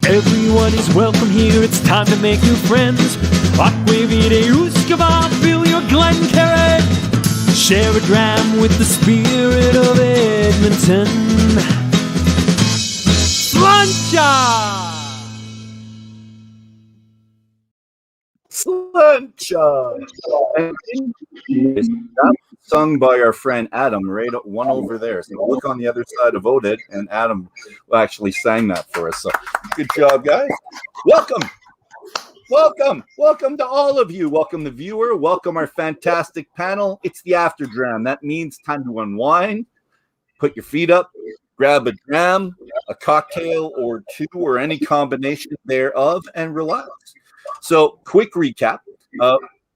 Everyone is welcome here, it's time to make new friends. Fill your Glencairn. Share a dram with the spirit of Edmonton. Slancha! That was sung by our friend Adam, right one over there. So look on the other side of Oded, and Adam actually sang that for us. So good job, guys. Welcome to all of you. Welcome the viewer. Welcome our fantastic panel. It's the After Dram. That means time to unwind, put your feet up, grab a dram, a cocktail or two, or any combination thereof, and relax. So quick recap.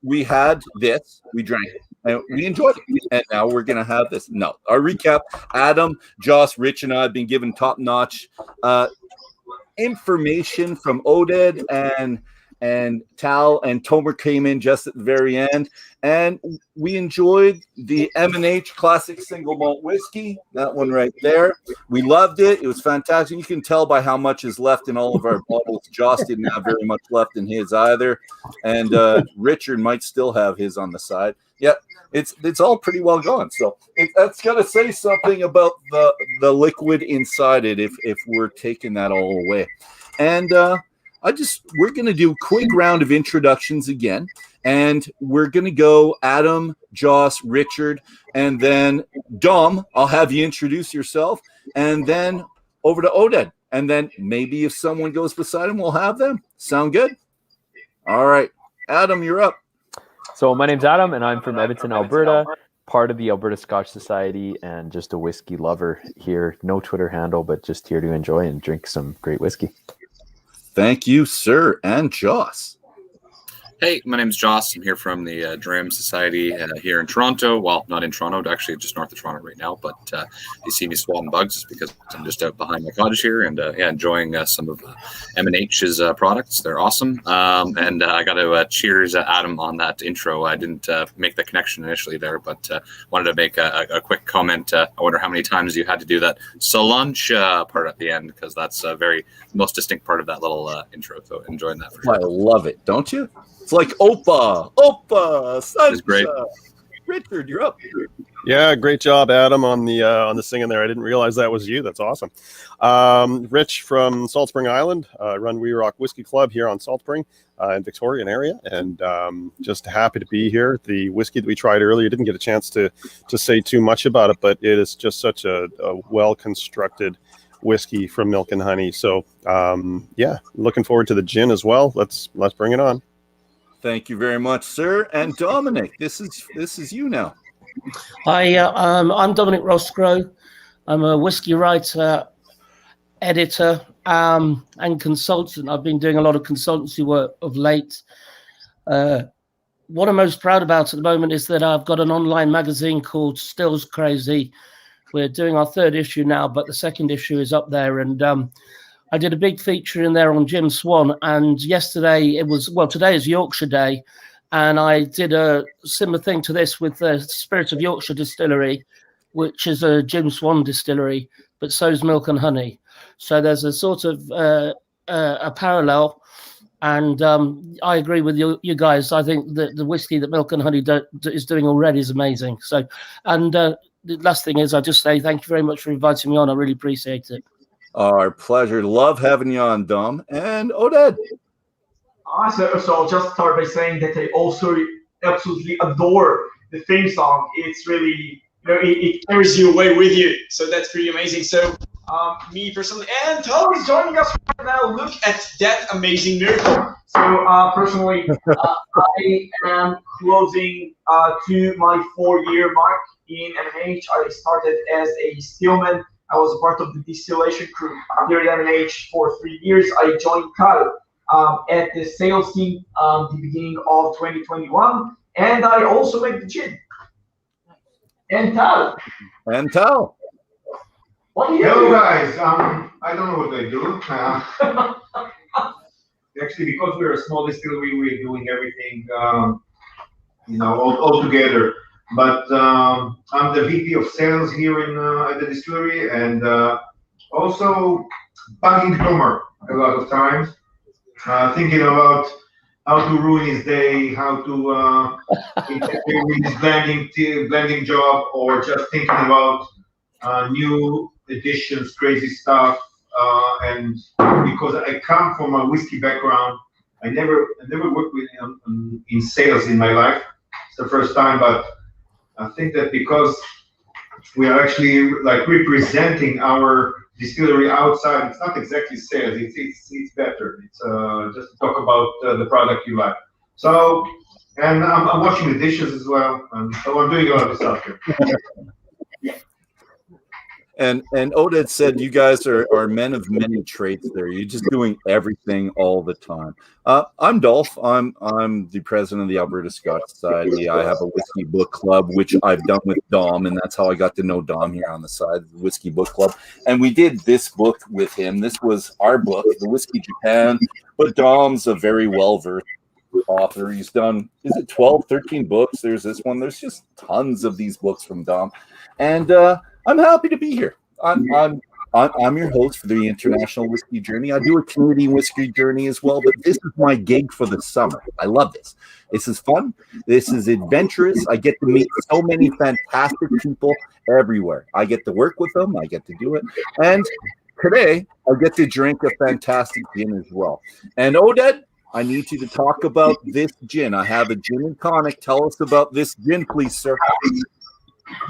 We had this, we drank it, and we enjoyed it. And now we're going to have this. No, our recap, Adam, Joss, Rich, and I have been given top-notch information from Oded and Tal, and Tomer came in just at the very end, and we enjoyed the M&H Classic Single Malt Whiskey, that one right there. We loved it. It was fantastic. You can tell by how much is left in all of our bottles. Joss didn't have very much left in his either, and Richard might still have his on the side. Yeah, it's all pretty well going. So that's got to say something about the liquid inside it if we're taking that all away. And we're going to do a quick round of introductions again, and we're going to go Adam, Joss, Richard, and then Dom. I'll have you introduce yourself, and then over to Oded, and then maybe if someone goes beside him, we'll have them. Sound good? All right. Adam, you're up. So my name's Adam, and I'm from Edmonton, Alberta, part of the Alberta Scotch Society, and just a whiskey lover here. No Twitter handle, but just here to enjoy and drink some great whiskey. Thank you, sir. And Joss. Hey, my name's Joss. I'm here from the Dram Society here in Toronto. Well, not in Toronto, actually just north of Toronto right now. But you see me swatting bugs because I'm just out behind my cottage here and enjoying some of M&H's products. They're awesome. And I got to cheers Adam on that intro. I didn't make the connection initially there, but wanted to make a quick comment. I wonder how many times you had to do that lunch part at the end, because that's a very most distinct part of that little intro. So enjoying that for sure. I love it, don't you? It's like Opa, Sancha. It's great. Richard, you're up. Yeah, great job, Adam, on the singing there. I didn't realize that was you. That's awesome. Rich from Salt Spring Island. Run We Rock Whiskey Club here on Salt Spring in Victorian area, and just happy to be here. The whiskey that we tried earlier, didn't get a chance to say too much about it, but it is just such a well-constructed whiskey from Milk and Honey. So looking forward to the gin as well. Let's bring it on. Thank you very much, sir. And Dominic, this is you now. Hi, I'm Dominic Roscoe. I'm a whiskey writer, editor, and consultant. I've been doing a lot of consultancy work of late. What I'm most proud about at the moment is that I've got an online magazine called Stills Crazy. We're doing our third issue now, but the second issue is up there. And I did a big feature in there on Jim Swan. And today is Yorkshire Day. And I did a similar thing to this with the Spirit of Yorkshire Distillery, which is a Jim Swan distillery, but so's Milk and Honey. So there's a sort of a parallel. And I agree with you guys. I think that the whiskey that Milk and Honey is doing already is amazing. So, and the last thing is I just say thank you very much for inviting me on. I really appreciate it. Our pleasure. Love having you on, Dom. And Oded. So I'll just start by saying that I also absolutely adore the theme song. It's really, it carries you away with you. So that's pretty amazing. So me personally, and Tal is joining us right now. Look at that amazing miracle. So personally, I am closing to my 4-year mark in M&H. I started as a stillman. I was part of the distillation crew here at M&H for 3 years. I joined Cal at the sales team the beginning of 2021, and I also make the gin. And Tal. What do you do? Hello guys, I don't know what I do. Actually, because we're a small distillery, we're doing everything, all together. But I'm the VP of sales here at the distillery, and also banging drummer. a lot of times, thinking about how to ruin his day, how to interfere with his blending job, or just thinking about new additions, crazy stuff. And because I come from a whiskey background, I never worked with in sales in my life. It's the first time, but I think that because we are actually like representing our distillery outside, it's not exactly sales. It's better. It's just to talk about the product you like. So, and I'm washing the dishes as well, and so I'm doing a lot of stuff here. And Oded said you guys are men of many traits there. You're just doing everything all the time. I'm Dolph. I'm the president of the Alberta Scotch Society. I have a whiskey book club, which I've done with Dom, and that's how I got to know Dom here on the side, the Whiskey Book Club. And we did this book with him. This was our book, The Whiskey Japan, but Dom's a very well-versed author. He's done, is it 12, 13 books? There's this one. There's just tons of these books from Dom. And I'm happy to be here. I'm your host for the International Whiskey Journey. I do a Canadian Whiskey Journey as well, but this is my gig for the summer. I love this. This is fun. This is adventurous. I get to meet so many fantastic people everywhere. I get to work with them. I get to do it. And today, I get to drink a fantastic gin as well. And Oded, I need you to talk about this gin. I have a gin and tonic. Tell us about this gin, please, sir.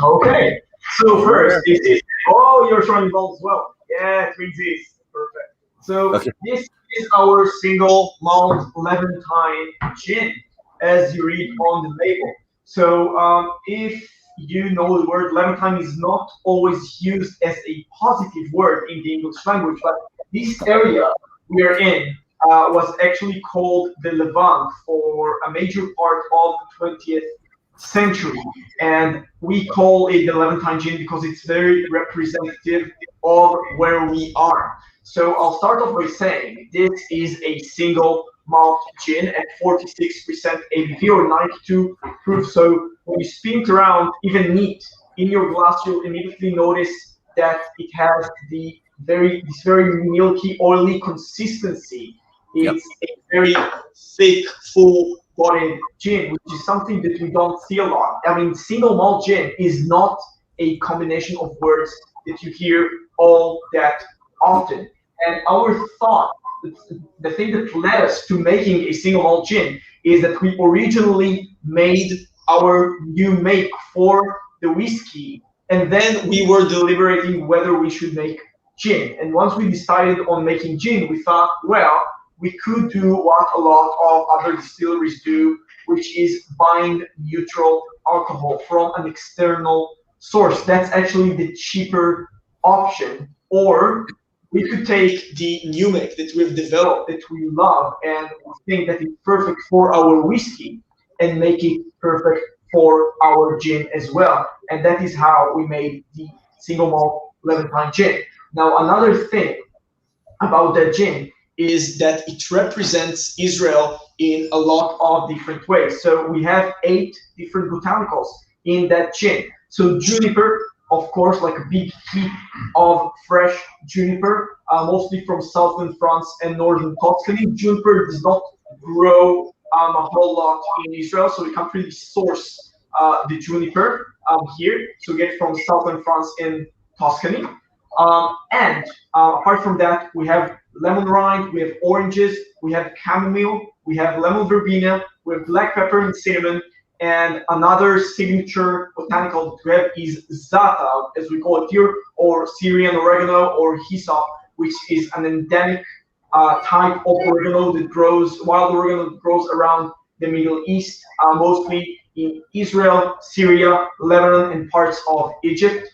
Okay. So first, you're showing involved as well. Yeah, twin Z's. Perfect. So This is our single malt Levantine gin, as you read on the label. So if you know the word Levantine is not always used as a positive word in the English language, but this area we're in was actually called the Levant for a major part of the 20th century, and we call it the Levantine gin because it's very representative of where we are. So I'll start off by saying this is a single malt gin at 46% ABV or 92 proof. So when you spin it around, even neat in your glass, you'll immediately notice that it has this very milky, oily consistency. It's a very thick, full-bodied gin, which is something that we don't see a lot. I mean, single malt gin is not a combination of words that you hear all that often. And our thought, the thing that led us to making a single malt gin, is that we originally made our new make for the whiskey, and then we were deliberating whether we should make gin. And once we decided on making gin, we thought, well, we could do what a lot of other distilleries do, which is buying neutral alcohol from an external source. That's actually the cheaper option. Or we could take the new make that we've developed, that we love, and think that it's perfect for our whiskey, and make it perfect for our gin as well. And that is how we made the single malt Levantine gin. Now, another thing about that gin is that it represents Israel in a lot of different ways. So we have 8 different botanicals in that gin. So juniper, of course, like a big heap of fresh juniper, mostly from southern France and northern Tuscany. Juniper does not grow a whole lot in Israel, so we can't really source the juniper here. So we get it from southern France and Tuscany. And apart from that, we have lemon rind, we have oranges, we have chamomile, we have lemon verbena, we have black pepper and cinnamon, and another signature botanical that we have is za'atar, as we call it here, or Syrian oregano or hyssop, which is an endemic type of oregano that grows, wild oregano that grows around the Middle East, mostly in Israel, Syria, Lebanon, and parts of Egypt.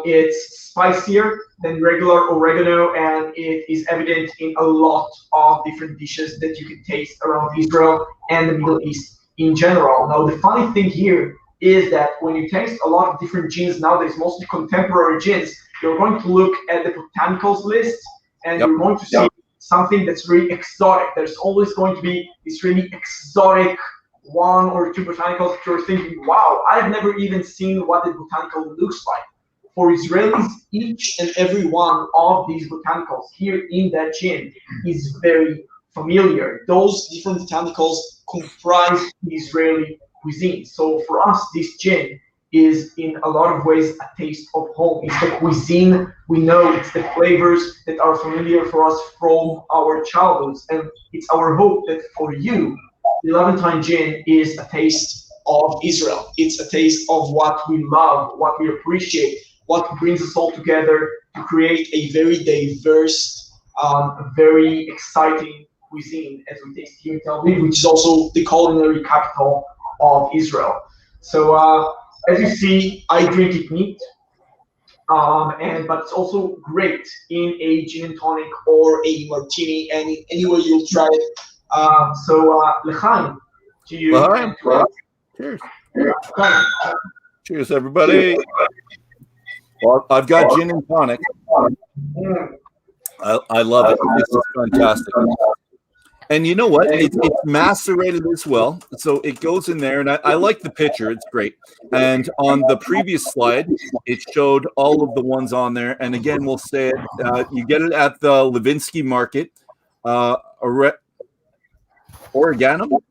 It's spicier than regular oregano, and it is evident in a lot of different dishes that you can taste around Israel and the Middle East in general. Now, the funny thing here is that when you taste a lot of different gins nowadays, mostly contemporary gins, you're going to look at the botanicals list, and you're going to see something that's really exotic. There's always going to be this really exotic 1 or 2 botanicals that you're thinking, wow, I've never even seen what the botanical looks like. for Israelis, each and every one of these botanicals here in that gin is very familiar. Those different botanicals comprise the Israeli cuisine. So for us, this gin is in a lot of ways a taste of home. It's the cuisine we know, it's the flavors that are familiar for us from our childhoods. And it's our hope that for you, the Levantine gin is a taste of Israel. It's a taste of what we love, what we appreciate, what brings us all together to create a very diverse, very exciting cuisine as we taste here in Tel Aviv, which is also the culinary capital of Israel. So as you see, I drink it neat, but it's also great in a gin and tonic or a martini, and anywhere you'll try it. L'chaim to you. L'chaim. Cheers. Cheers, everybody. Well, I've got gin and tonic. I love it. This is fantastic. And you know what? It's macerated as well. So it goes in there, and I like the picture. It's great. And on the previous slide, it showed all of the ones on there. And again, we'll say it. You get it at the Levinsky Market. Oregano?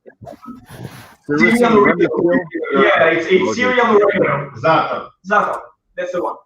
Yeah, it's Syrian oregano. Za'atar. That's the one.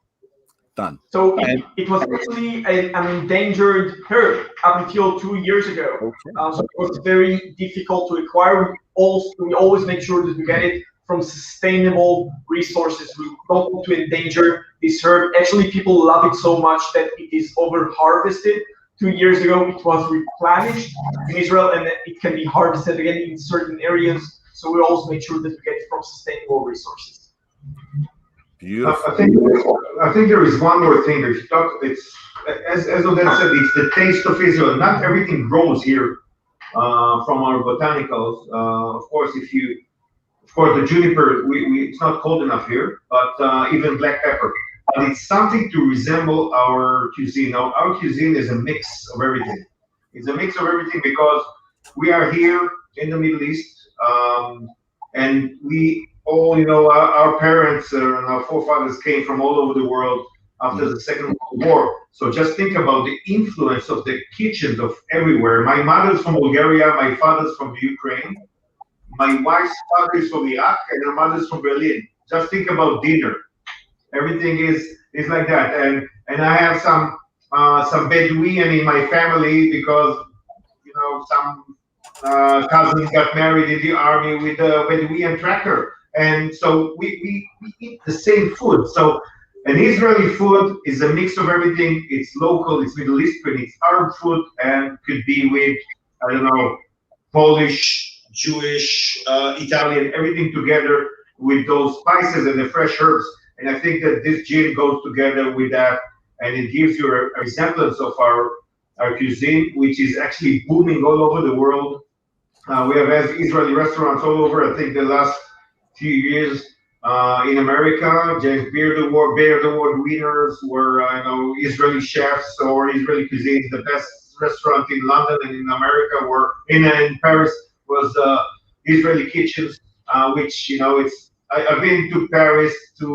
Done. So it was actually an endangered herb up until 2 years ago. Okay. So it was very difficult to acquire. We always make sure that we get it from sustainable resources. We don't want to endanger this herb. Actually, people love it so much that it is over-harvested. 2 years ago, it was replenished in Israel, and it can be harvested again in certain areas. So we always make sure that we get it from sustainable resources. Beautiful. I think there is one more thing. It's as Oded said, it's the taste of Israel. Not everything grows here from our botanicals. Of course, the juniper, it's not cold enough here, but even black pepper. But it's something to resemble our cuisine. Now, our cuisine is a mix of everything. It's a mix of everything because we are here in the Middle East, and we all, our parents and our forefathers came from all over the world after the Second World War. So just think about the influence of the kitchens of everywhere. My mother's from Bulgaria, my father's from Ukraine, my wife's father is from Iraq, and her mother's from Berlin. Just think about dinner. Everything is like that. And I have some Bedouin in my family because, some cousins got married in the army with a Bedouin tractor. And so we eat the same food. So an Israeli food is a mix of everything. It's local, it's Middle Eastern, it's Arab food, and could be with, Polish, Jewish, Italian, everything together with those spices and the fresh herbs. And I think that this gin goes together with that, and it gives you a resemblance of our cuisine, which is actually booming all over the world. We have Israeli restaurants all over. I think the last few years in America, James Beard Award winners were Israeli chefs or Israeli cuisine. The best restaurant in London and in America were in Paris was Israeli kitchens, which I've been to Paris to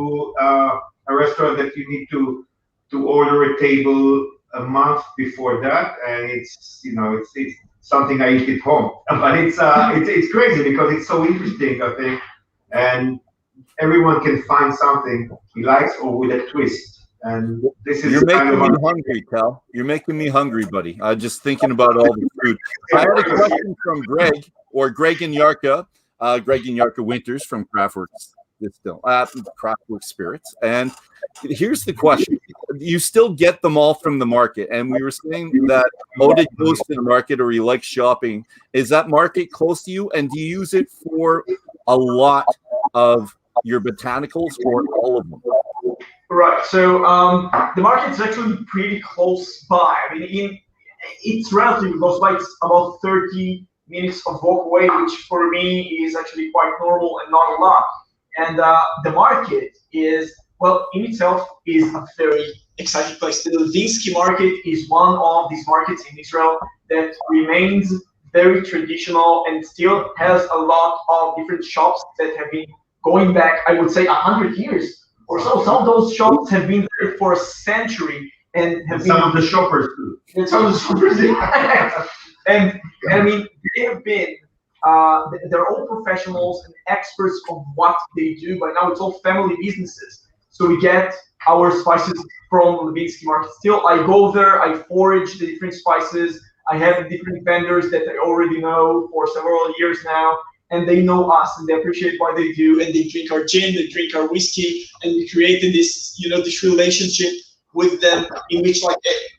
a restaurant that you need to order a table a month before that, and it's something I eat at home. But it's crazy because it's so interesting, I think, and everyone can find something he likes or with a twist. And this is You're making me hungry, Cal. You're making me hungry, buddy. I'm just thinking about all the food. I had a question from Greg and Yarka. Greg and Yarka Winters from Craftworks Craftworks Spirits. And here's the question. You still get them all from the market. And we were saying that Oded goes to the market or he likes shopping. Is that market close to you? And do you use it for a lot of your botanicals or all of them? Right. So the market is actually pretty close by. I mean, it's relatively close by. It's about 30 minutes of walk away, which for me is actually quite normal and not a lot. And the market is, well, in itself is a very exciting place. The Levinsky market is one of these markets in Israel that remains very traditional and still has a lot of different shops that have been going back, I would say, 100 years or so. Some of those shops have been there for a century and have been. Some of the shoppers too. And some of the shoppers, and I mean, they have been. They're all professionals and experts of what they do. By now, it's all family businesses. So we get our spices from Levinsky Market. Still, I go there, I forage the different spices. I have different vendors that I already know for several years now, and they know us and they appreciate what they do. And they drink our gin, they drink our whiskey, and we created this, this relationship with them in which, like,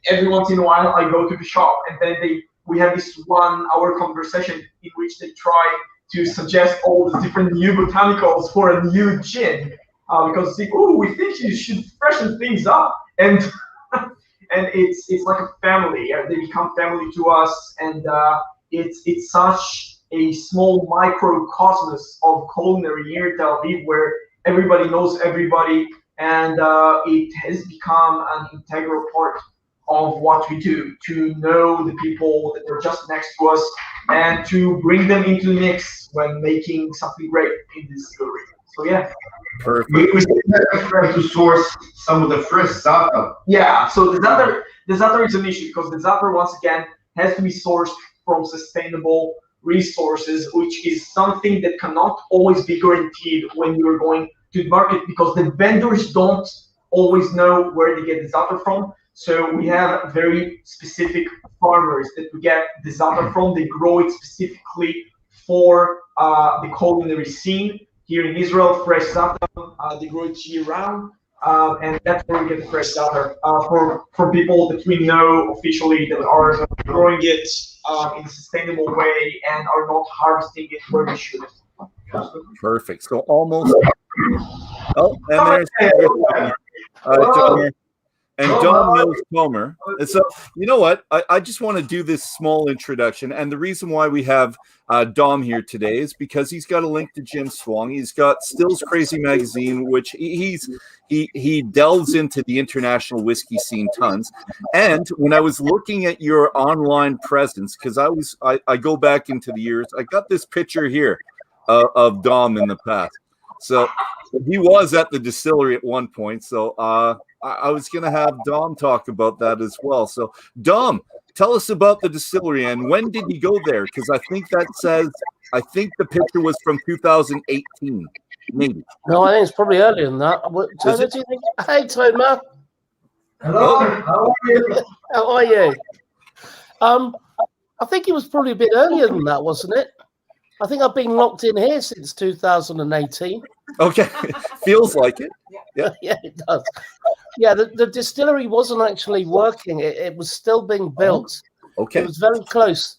every once in a while, I go to the shop, and then we have this 1 hour conversation in which they try to suggest all the different new botanicals for a new gin. Because they, we think you should freshen things up, and it's like a family. They become family to us, and it's such a small microcosmos of culinary here in Tel Aviv, where everybody knows everybody, and it has become an integral part of what we do, to know the people that are just next to us and to bring them into the mix when making something great in this distillery. So yeah. Perfect. We have to source some of the fresh za'atar. Yeah, so the za'atar is an issue because the za'atar, once again, has to be sourced from sustainable resources, which is something that cannot always be guaranteed when you're going to the market, because the vendors don't always know where they get the za'atar from. So we have very specific farmers that we get the za'atar from. They grow it specifically for the culinary scene. Here in Israel, fresh za'atar, they grow it year-round, and that's where we get the fresh za'atar for people that we know officially that are growing it in a sustainable way and are not harvesting it where they should. Perfect. So almost. Oh, and there's John. And Dom knows Comer. And so, you know what? I just want to do this small introduction. And the reason why we have Dom here today is because he's got a link to Jim Swong. He's got Stills Crazy Magazine, which he delves into the international whiskey scene tons. And when I was looking at your online presence, because I go back into the years, I got this picture here of Dom in the past. So he was at the distillery at one point. So I was going to have Dom talk about that as well. So Dom, tell us about the distillery and when did you go there? Because I think the picture was from 2018, maybe. No, I think it's probably earlier than that. Tomer, do you think? Hey, Tomer. Hello, how are you? How are you? I think it was probably a bit earlier than that, wasn't it? I think I've been locked in here since 2018. Okay, feels like it. Yeah, yeah, it does. Yeah, the distillery wasn't actually working. It was still being built. Okay. It was very close.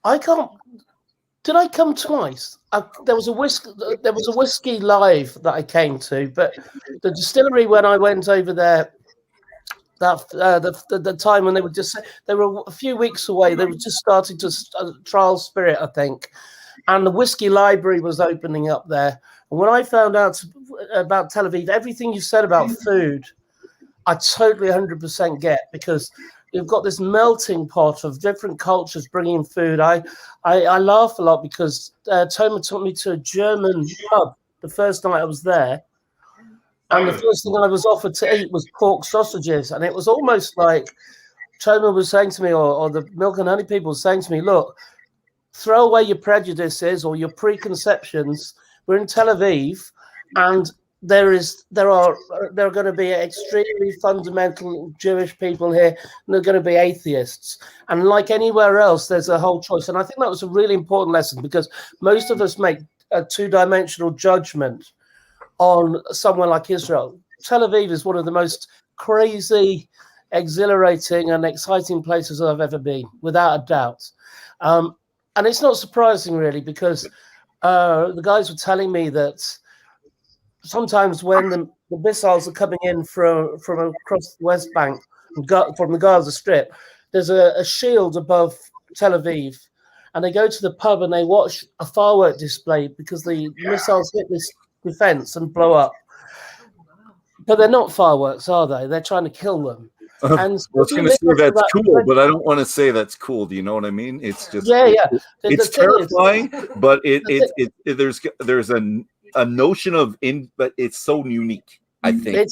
Did I come twice? There was a whiskey live that I came to, but the distillery, when I went over there, the time when they were a few weeks away, they were just starting to trial spirit, I think, and the whiskey library was opening up there. And when I found out about Tel Aviv, everything you said about food, I totally 100% get, because you've got this melting pot of different cultures bringing food. I laugh a lot because Tomer took me to a German pub the first night I was there. And the first thing I was offered to eat was pork sausages. And it was almost like Tomer was saying to me, or the Milk and Honey people were saying to me, look, throw away your prejudices or your preconceptions. We're in Tel Aviv, and there are going to be extremely fundamental Jewish people here, and there are going to be atheists. And like anywhere else, there's a whole choice. And I think that was a really important lesson, because most of us make a two-dimensional judgment on somewhere like Israel. Tel Aviv is one of the most crazy, exhilarating, and exciting places I've ever been, without a doubt. And it's not surprising, really, because the guys were telling me that sometimes when the missiles are coming in from across the West Bank, from the Gaza Strip, there's a shield above Tel Aviv, and they go to the pub and they watch a firework display because the missiles hit this defense and blow up. But they're not fireworks, are they? They're trying to kill them. And I was going to say that's cool, but I don't want to say that's cool. Do you know what I mean? It's just yeah. It's terrifying, but there's a notion of but it's so unique. I think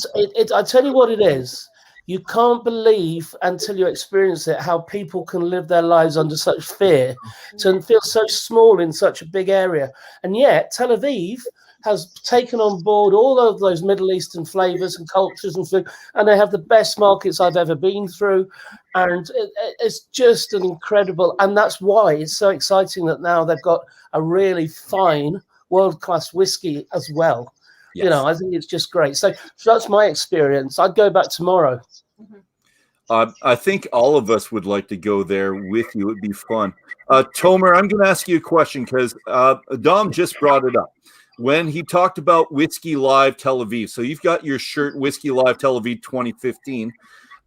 I tell you what it is. You can't believe until you experience it how people can live their lives under such fear, to feel so small in such a big area. And yet Tel Aviv has taken on board all of those Middle Eastern flavors and cultures and food, and they have the best markets I've ever been through. And it's just an incredible, and that's why it's so exciting that now they've got a really fine world-class whiskey as well. Yes. You know, I think it's just great. So that's my experience. I'd go back tomorrow. I think all of us would like to go there with you. It'd be fun. Tomer, I'm going to ask you a question because Dom just brought it up when he talked about Whiskey Live Tel Aviv. So you've got your shirt, Whiskey Live Tel Aviv 2015.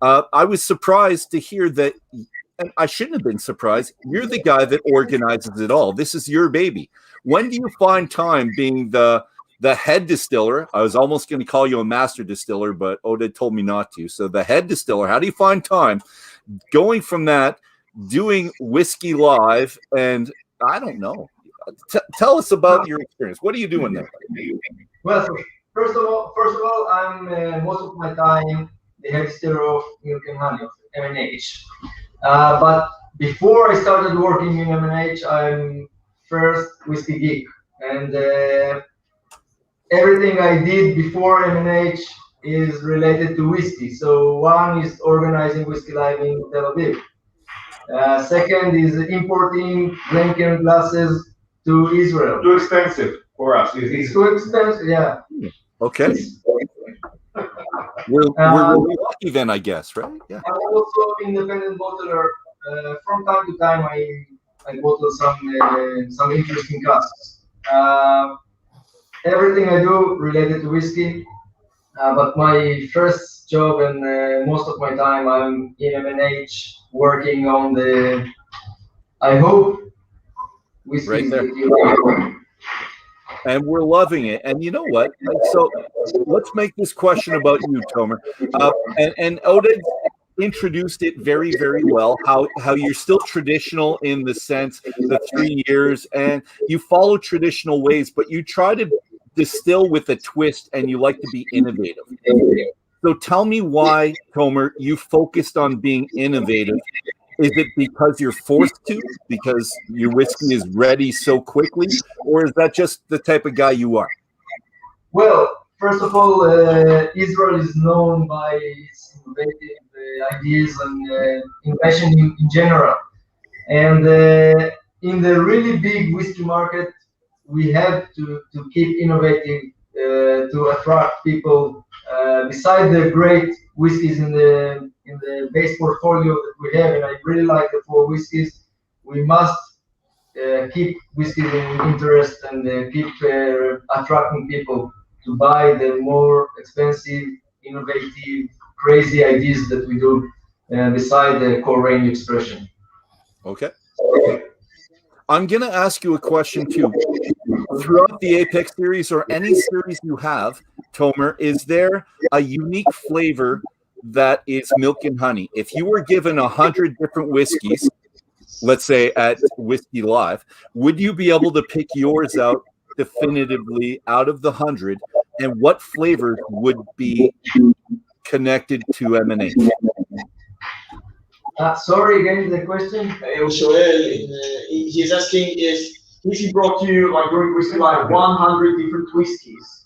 I was surprised to hear that, and I shouldn't have been surprised. You're the guy that organizes it all. This is your baby. When do you find time being the head distiller? I was almost going to call you a master distiller, but Oded told me not to. So the head distiller, how do you find time going from that, doing Whiskey Live? And I don't know. Tell us about your experience. What are you doing there? Well, first of all, I'm most of my time the head distiller of Milk and Honey of M&H. But before I started working in M&H, I'm first whiskey geek, and everything I did before M&H is related to whiskey. So one is organizing Whiskey Live in Tel Aviv. Second is importing Glencairn glasses to Israel. Too expensive for us. It's too expensive, yeah. Okay. We're really lucky then, I guess, right? Yeah. I'm also independent bottler. From time to time, I bottle some interesting casks. Everything I do related to whiskey, but my first job and most of my time I'm in M&H working on the, I hope, whiskey. Right there. And we're loving it. And you know what? So let's make this question about you, Tomer. And Oded introduced it very, very well, how you're still traditional in the sense the 3 years, and you follow traditional ways, but you try to distill with a twist, and you like to be innovative. So tell me why, Tomer, you focused on being innovative. Is it because you're forced to, because your whiskey is ready so quickly, or is that just the type of guy you are? Well, first of all, Israel is known by its innovative ideas and innovation in general. And in the really big whiskey market, we have to keep innovating to attract people. Beside the great whiskeys in the base portfolio that we have, and I really like the 4 whiskeys, we must keep whiskey in interest and keep attracting people to buy the more expensive, innovative, crazy ideas that we do beside the core range expression. Okay. I'm going to ask you a question too. Throughout the Apex series or any series you have, Tomer, is there a unique flavor that is milk and honey? If you were given 100 different whiskeys, let's say at Whiskey Live, would you be able to pick yours out definitively out of the 100? And what flavors would be connected to M&H? Sorry, again, the question? He's asking if he brought you, like during Whiskey Live, 100 different whiskeys,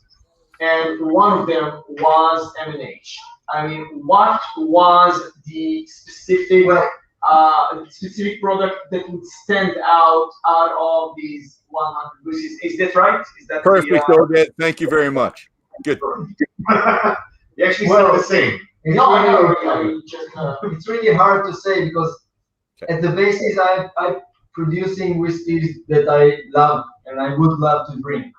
and one of them was M&H. I mean, what was the specific product that would stand out of these 100 whiskeys? Is that right? Is that perfect, Oded? Thank you very much. Good. You actually said the same. It's really hard to say because at the basis I'm producing whiskeys that I love and I would love to drink.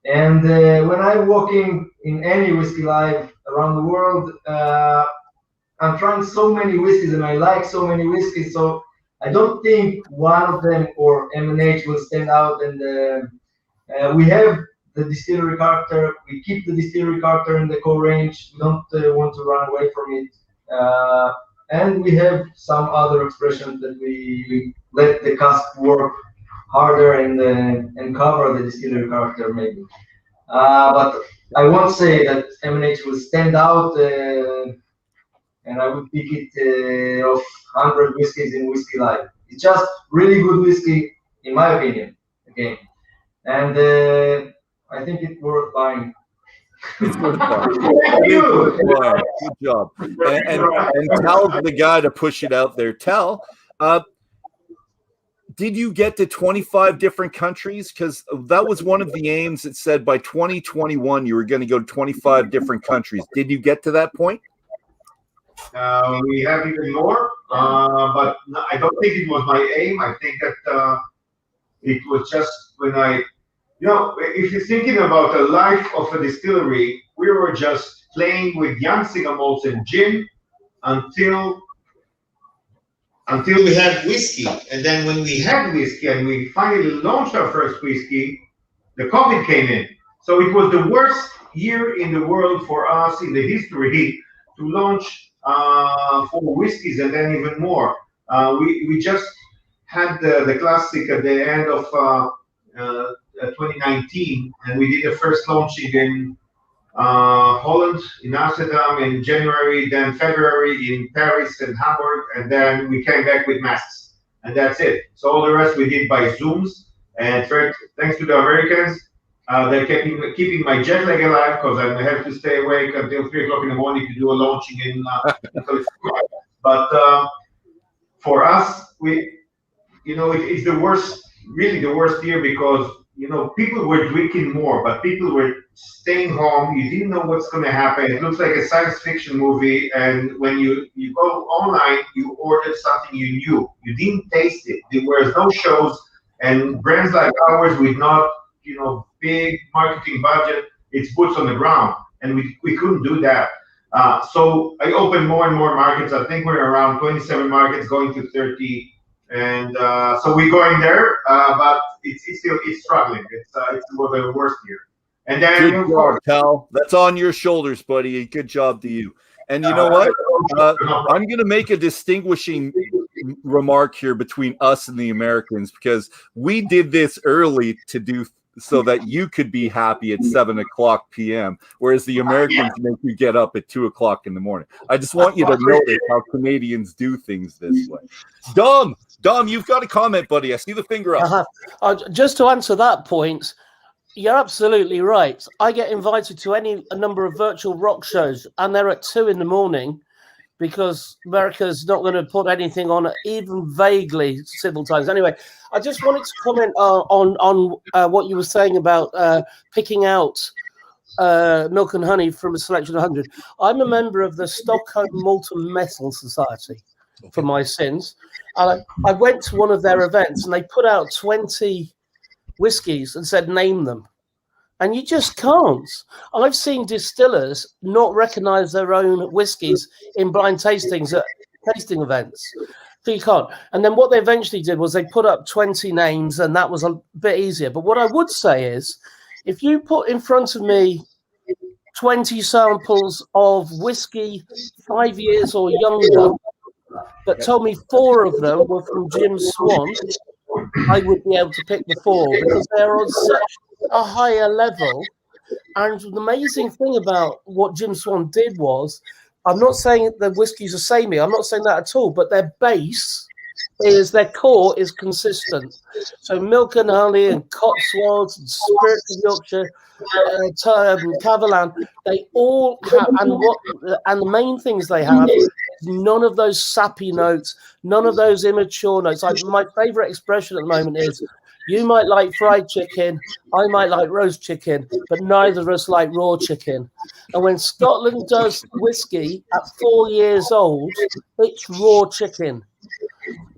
And when I'm walking in any Whiskey Live around the world, I'm trying so many whiskeys and I like so many whiskeys, so I don't think one of them or M&H will stand out. And we have the distillery character. We keep the distillery character in the core range. We don't want to run away from it. And we have some other expressions that we let the cask work harder and cover the distillery character maybe. But I won't say that M&H will stand out, and I would pick it of 100 whiskeys in Whiskey Live. It's just really good whiskey, in my opinion, again. And I think it's worth buying. It's worth buying. It is worth buying. Good job. And Tal's the guy to push it out there. Tal, did you get to 25 different countries? Because that was one of the aims that said by 2021 you were going to go to 25 different countries. Did you get to that point? We have even more, but I don't think it was my aim. I think that it was just when if you're thinking about the life of a distillery, we were just playing with young single malts and gin until we had whiskey. And then when we had whiskey and we finally launched our first whiskey, the COVID came in. So it was the worst year in the world for us in the history to launch 4 whiskeys and then even more. We just had the classic at the end of 2019, and we did the first launching in Holland, in Amsterdam in January, then February in Paris and Hamburg, and then we came back with masks, and that's it. So all the rest we did by Zooms, and thanks to the Americans, they're keeping my jet lag alive because I have to stay awake until 3 o'clock in the morning to do a launching in California. But for us, it's the worst, really the worst year because people were drinking more, but people were staying home. You didn't know what's going to happen. It looks like a science fiction movie. And when you go online, you ordered something you knew. You didn't taste it. There were no shows, and brands like ours with not, big marketing budget, it's boots on the ground. And we couldn't do that. So I opened more and more markets. I think we're around 27 markets going to 30. And so we're going there, but it's struggling. It was the worst year. And then good job, Tal. That's on your shoulders, buddy. Good job to you. And you know what? I'm going to make a distinguishing remark here between us and the Americans because we did this early to do so that you could be happy at 7 o'clock p.m., whereas the Americans make you get up at 2 o'clock in the morning. I just want you to notice how Canadians do things this way. Dom, you've got a comment, buddy. I see the finger up. Just to answer that point, you're absolutely right. I get invited to a number of virtual rock shows, and they're at 2 in the morning because America's not going to put anything on even vaguely civil times. Anyway, I just wanted to comment on what you were saying about picking out milk and honey from a selection of 100. I'm a member of the Stockholm Malt and Metal Society for my sins. I went to one of their events and they put out 20 whiskies and said, name them. And you just can't. I've seen distillers not recognize their own whiskies in blind tastings at tasting events. So you can't. And then what they eventually did was they put up 20 names, and that was a bit easier. But what I would say is, if you put in front of me 20 samples of whiskey 5 years or younger, but told me 4 of them were from Jim Swan, I would be able to pick the 4 because they're on such a higher level. And the amazing thing about what Jim Swan did was, I'm not saying the whiskies are samey, I'm not saying that at all, but their base is, their core is consistent. So milk and honey and Cotswolds and Spirit of Yorkshire, Cavalan, they all have, and the main things they have is none of those sappy notes, none of those immature notes. My favorite expression at the moment is, you might like fried chicken, I might like roast chicken, but neither of us like raw chicken. And when Scotland does whiskey at 4 years old, it's raw chicken.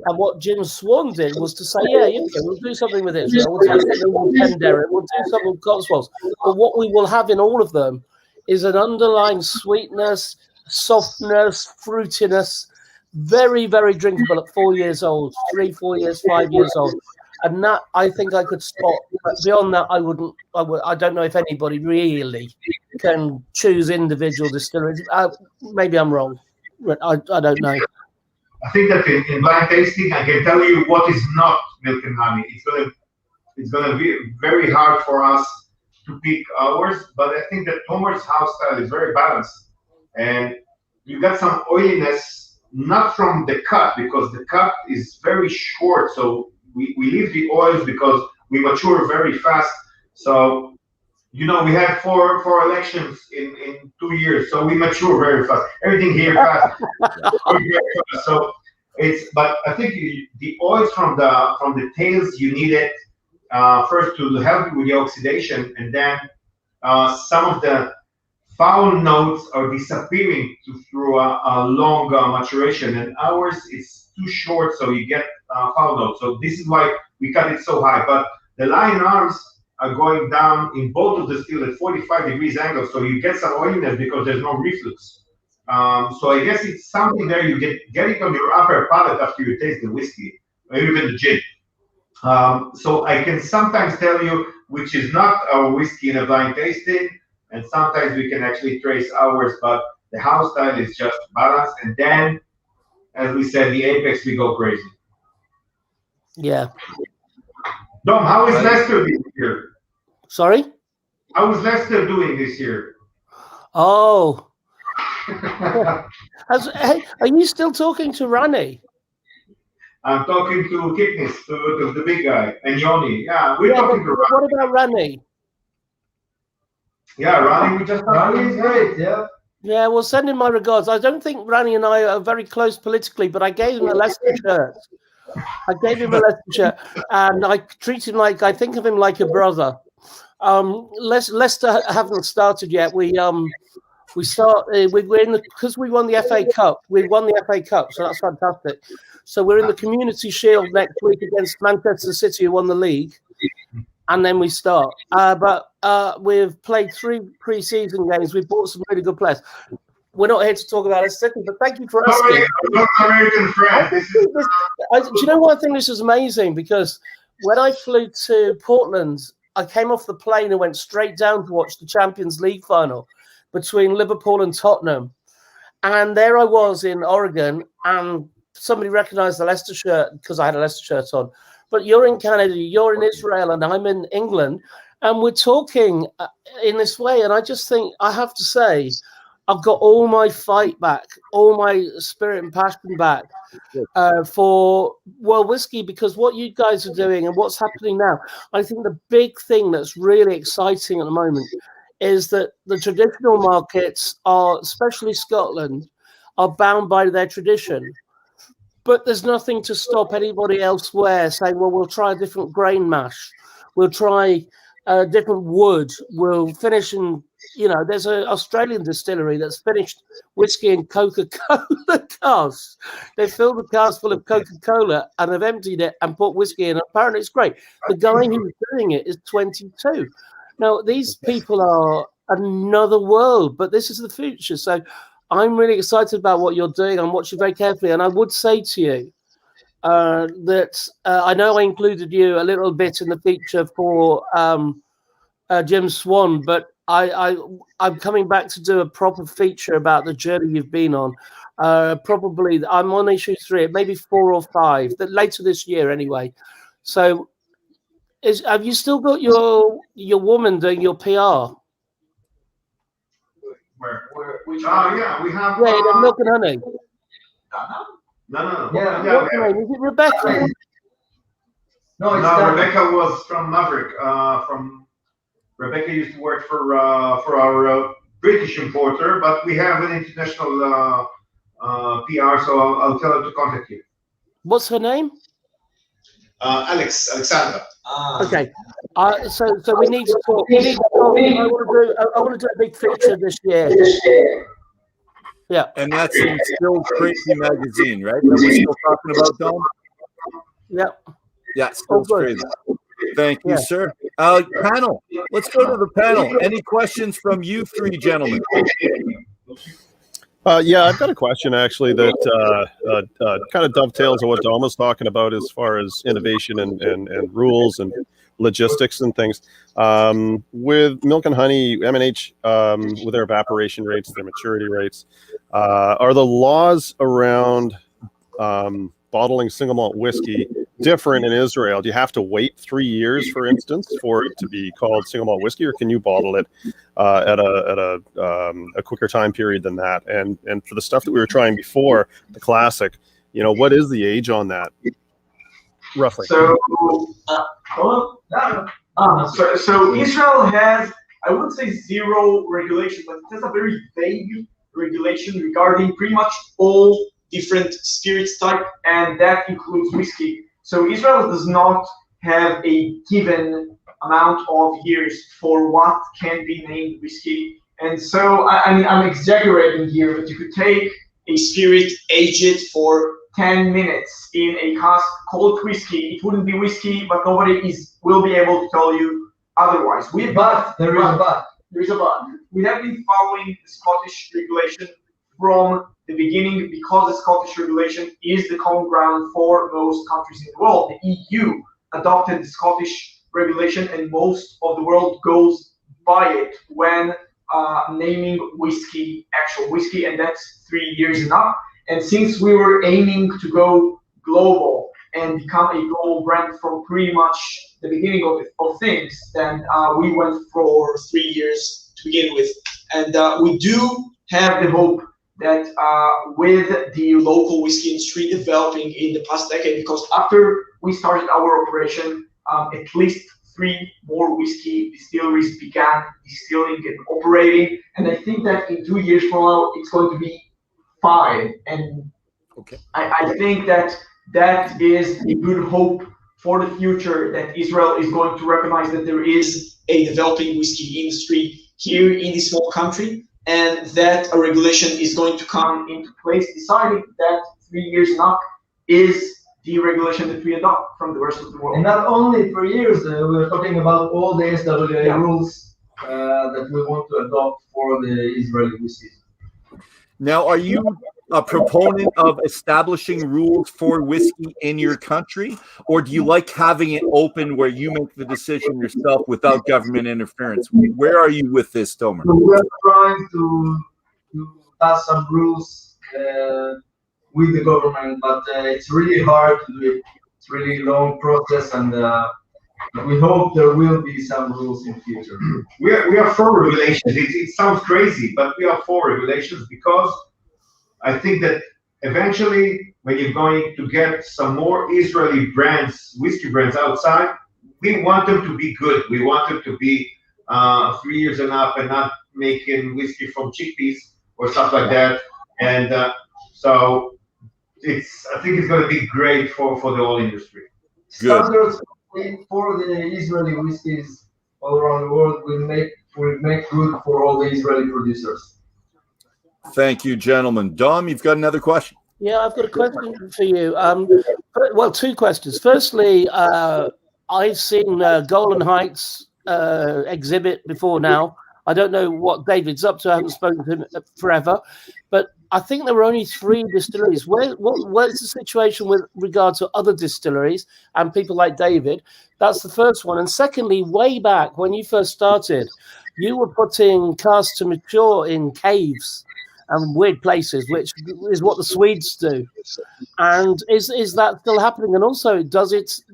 And what Jim Swan did was to say, we'll do something with it. We'll do something with Penderyn, we'll do something with Cotswolds. But what we will have in all of them is an underlying sweetness, softness, fruitiness, very, very drinkable at 4 years old, 3, 4 years, 5 years old. And that I think I could spot. But beyond that, I don't know if anybody really can choose individual distilleries. Maybe I'm wrong. I don't know. I think that in blind tasting, I can tell you what is not milk and honey. It's gonna be very hard for us to pick ours, but I think that Tomer's house style is very balanced, and you got some oiliness, not from the cut, because the cut is very short, so we leave the oils because we mature very fast. So, you know, we had four elections in 2 years, so we mature very fast. Everything here fast. So but I think the oils from the tails, you need it first to help you with the oxidation, and then some of the foul notes are disappearing through a long maturation, and ours is too short, so you get foul notes. So this is why we cut it so high. But the lion arms are going down in both of the steel at 45 degrees angle, so you get some oiliness because there's no reflux. So I guess it's something there you get it on your upper palate after you taste the whiskey, or even the gin. So I can sometimes tell you which is not our whiskey in a blind tasting, and sometimes we can actually trace ours, but the house style is just balanced. And then, as we said, the apex, we go crazy. Yeah. Dom, how is Leicester this year? Sorry? How is Leicester doing this year? Oh. Hey, are you still talking to Rani? I'm talking to Kipnis, to the big guy, and Yoni. Yeah, we're talking to Rani. What about Rani? Yeah, Rani, Rani is great, yeah. Yeah, well, send him my regards. I don't think Rani and I are very close politically, but I gave him a Leicester shirt. And I treat him like, I think of him like a brother. Leicester haven't started yet. We're in because we won the FA Cup. We won the FA Cup, so that's fantastic. So we're in the Community Shield next week against Manchester City, who won the league, and then we start. But we've played 3 pre-season games. We've bought some really good players. We're not here to talk about City, but thank you for asking. American friend. Do you know what? I think this is amazing, because when I flew to Portland, I came off the plane and went straight down to watch the Champions League final between Liverpool and Tottenham. And there I was in Oregon, and somebody recognized the Leicester shirt because I had a Leicester shirt on. But you're in Canada, you're in Israel, and I'm in England, and we're talking in this way. And I just think, I have to say, I've got all my fight back, all my spirit and passion back for world whiskey, because what you guys are doing and what's happening now, I think the big thing that's really exciting at the moment is that the traditional markets are, especially Scotland, are bound by their tradition. But there's nothing to stop anybody elsewhere saying, well, we'll try a different grain mash. We'll try a different wood. We'll finish in, there's an Australian distillery that's finished whiskey in Coca-Cola cars. They filled the cars full of Coca-Cola and have emptied it and put whiskey in. Apparently it's great. The guy who's doing it is 22. Now, these people are another world, but this is the future. So I'm really excited about what you're doing. I'm watching very carefully. And I would say to you that I know I included you a little bit in the feature for Jim Swan, but I'm coming back to do a proper feature about the journey you've been on. Probably I'm on issue 3, maybe 4 or 5, later this year anyway. So have you still got your woman doing your PR? Which yeah, we have. Yeah, Milk and Honey. No. Yeah, what's her name? Is it Rebecca? No, Rebecca was from Maverick. Rebecca used to work for our British importer, but we have an international PR, so I'll tell her to contact you. What's her name? Alexandra. Okay. So we need to talk. I want to do a big feature this year. Yeah. And that's in Still Crazy magazine, right? That we're still talking about, Dom? Yeah. Yeah, Still Crazy. Thank you, sir. Panel. Let's go to the panel. Any questions from you 3 gentlemen? Yeah, I've got a question actually that kind of dovetails on what Dom was talking about as far as innovation and rules and logistics and things. With Milk and Honey, M&H, with their evaporation rates, their maturity rates, are the laws around bottling single malt whiskey different in Israel? Do you have to wait 3 years, for instance, for it to be called single malt whiskey, or can you bottle it at a quicker time period than that? And for the stuff that we were trying before, the classic, what is the age on that, roughly? So Israel has, I wouldn't say zero regulation, but it has a very vague regulation regarding pretty much all different spirits type, and that includes whiskey. So Israel does not have a given amount of years for what can be named whiskey. And so, I'm exaggerating here, but you could take a spirit, age it for 10 minutes in a cask, called whiskey. It wouldn't be whiskey, but nobody will be able to tell you otherwise. There is a but. We have been following the Scottish regulation from the beginning, because the Scottish regulation is the common ground for most countries in the world. The EU adopted the Scottish regulation, and most of the world goes by it when naming whiskey, actual whiskey, and that's 3 years enough. And since we were aiming to go global and become a global brand from pretty much the beginning of things, then we went for 3 years to begin with. And we do have the hope that with the local whiskey industry developing in the past decade, because after we started our operation, at least 3 more whiskey distilleries began distilling and operating. And I think that in 2 years from now, it's going to be 5. And okay. I think that is a good hope for the future, that Israel is going to recognize that there is a developing whiskey industry here in this small country, and that a regulation is going to come into place, deciding that 3 years now is the regulation that we adopt from the rest of the world. And not only 3 years, we're talking about all the IWJ rules that we want to adopt for the Israeli whiskey. Now, are you a proponent of establishing rules for whiskey in your country, or do you like having it open where you make the decision yourself without government interference? Where are you with this, Tomer? So we're trying to pass some rules with the government, but it's really hard to do it. It's really long process, and we hope there will be some rules in the future. We are for regulations. It sounds crazy, but we are for regulations because I think that eventually, when you're going to get some more Israeli brands, whiskey brands outside, we want them to be good. We want them to be 3 years and up, and not making whiskey from chickpeas or stuff like that. And so I think it's going to be great for the whole industry. Good. Standards for the Israeli whiskeys all around the world will make good for all the Israeli producers. Thank you, gentlemen. Dom, you've got another question. Yeah, I've got a question for you. Well, 2 questions. Firstly, I've seen Golan Heights exhibit before now. I don't know what David's up to. I haven't spoken to him forever. But I think there were only 3 distilleries. What's the situation with regard to other distilleries and people like David? That's the first one. And secondly, way back when you first started, you were putting casks to mature in caves and weird places, which is what the Swedes do. And is that still happening? And also, does it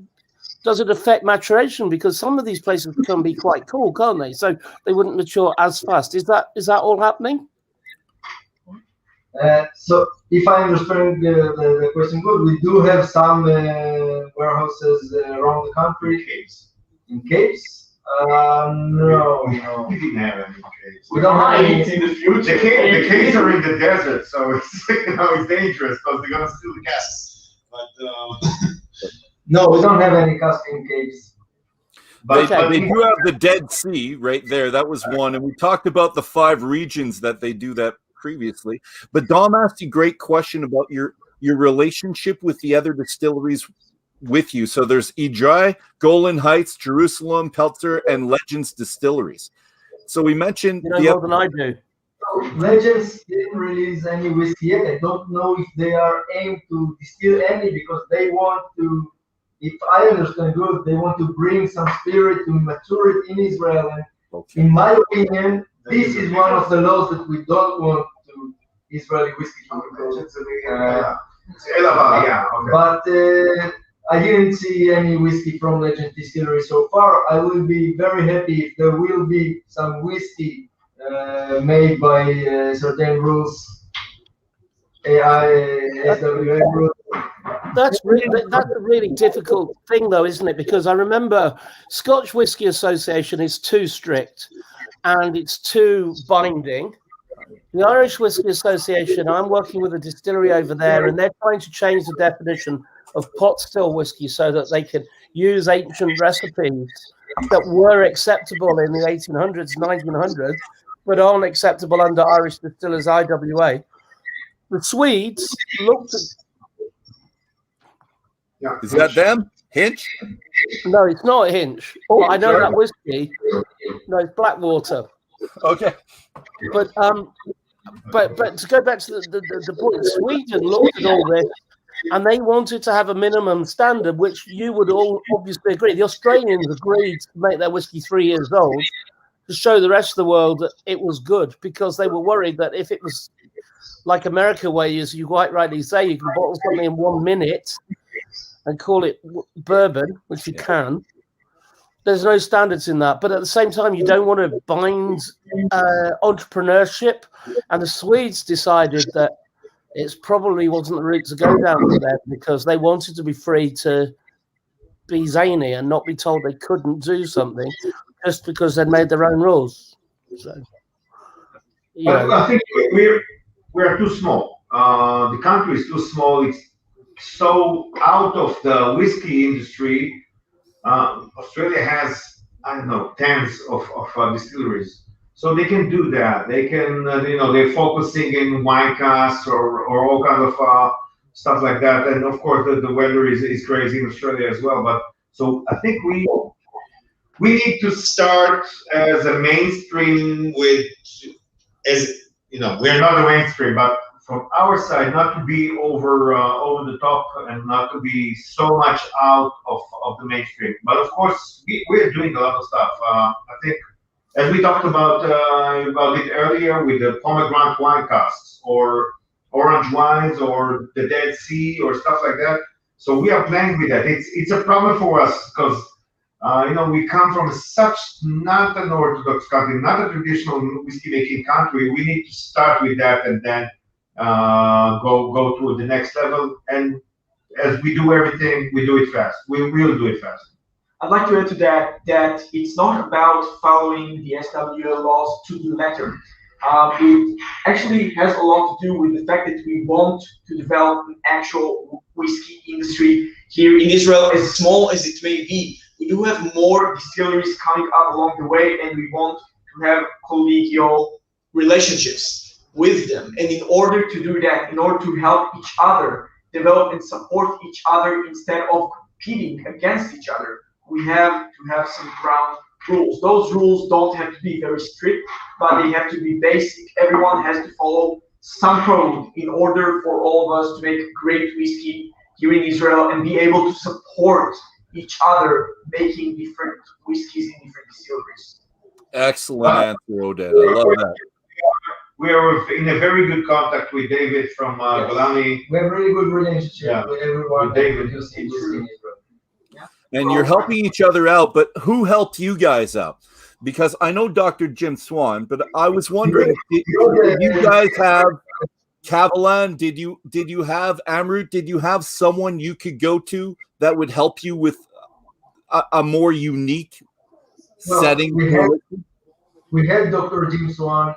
affect maturation? Because some of these places can be quite cool, can't they? So they wouldn't mature as fast. Is that all happening? So if I understand the question good, we do have some warehouses around the country. In caves? No. We didn't have any caves. We don't have any in the future. The caves are in the desert, so it's dangerous because they're gonna steal the casks. But no, we don't have any casting caves. But they do have the Dead Sea right there. That was one, and we talked about the 5 regions that they do that previously. But Dom asked you a great question about your relationship with the other distilleries with you. So there's IWJ, Golan Heights, Jerusalem, Peltzer, and Legends Distilleries. So we mentioned more than I do. Legends didn't release any whiskey yet. I don't know if they are aimed to distill any, because they want to, if I understand good, they want to bring some spirit to mature it in Israel. And in my opinion, this is one of the laws that we don't want to Israeli whiskey to. But I didn't see any whiskey from Legend Distillery so far. I will be very happy if there will be some whiskey made by certain rules, SWA rules. That's a really difficult thing, though, isn't it? Because I remember Scotch Whisky Association is too strict and it's too binding. The Irish Whisky Association, I'm working with a distillery over there, and they're trying to change the definition of pot still whiskey so that they can use ancient recipes that were acceptable in the 1800s, 1900s, but aren't acceptable under Irish Distillers IWA. The Swedes looked at... Yeah. Is that them? Hinch? No, it's not a Hinch. Oh, I know that whiskey. No, it's Blackwater. Okay. But to go back to the point, Sweden looked at all this and they wanted to have a minimum standard, which you would all obviously agree. The Australians agreed to make their whiskey 3 years old to show the rest of the world that it was good, because they were worried that if it was like America, where, as you quite rightly say, you can bottle something in 1 minute and call it bourbon, which you can. There's no standards in that. But at the same time, you don't want to bind entrepreneurship. And the Swedes decided that it probably wasn't the route to go down for them, because they wanted to be free to be zany and not be told they couldn't do something just because they'd made their own rules. So, I think we're too small. The country is too small. It's so out of the whiskey industry. Australia has, I don't know, tens of distilleries, so they can do that. They can, they're focusing in wine casks or all kind of stuff like that. And of course, the weather is crazy in Australia as well. But so I think we need to start as a mainstream with, we're not a mainstream, but from our side, not to be over the top and not to be so much out of the mainstream. But of course, we're doing a lot of stuff. I think, as we talked about it earlier, with the pomegranate wine casks or orange wines or the Dead Sea or stuff like that. So we are playing with that. It's a problem for us because we come from such not an orthodox country, not a traditional whiskey making country. We need to start with that and then go to the next level. And as we do everything, we do it fast. We will do it fast. I'd like to add to that it's not about following the SWA laws to the letter. It actually has a lot to do with the fact that we want to develop an actual whiskey industry here in Israel, as small as it may be. We do have more distilleries coming up along the way, and we want to have collegial relationships with them. And in order to do that, in order to help each other develop and support each other instead of competing against each other, we have to have some ground rules. Those rules don't have to be very strict, but they have to be basic. Everyone has to follow some code in order for all of us to make great whiskey here in Israel and be able to support each other making different whiskeys in different distilleries. Excellent answer, Oded. I love that. We are in a very good contact with David from Golani. We have a really good relationship with everyone with David. Producing whiskey in Israel. And you're helping each other out, but who helped you guys out? Because I know Dr. Jim Swan, but I was wondering, did you guys have Kavalan? Did you have Amrut? Did you have someone you could go to that would help you with a more unique setting? We had Dr. Jim Swan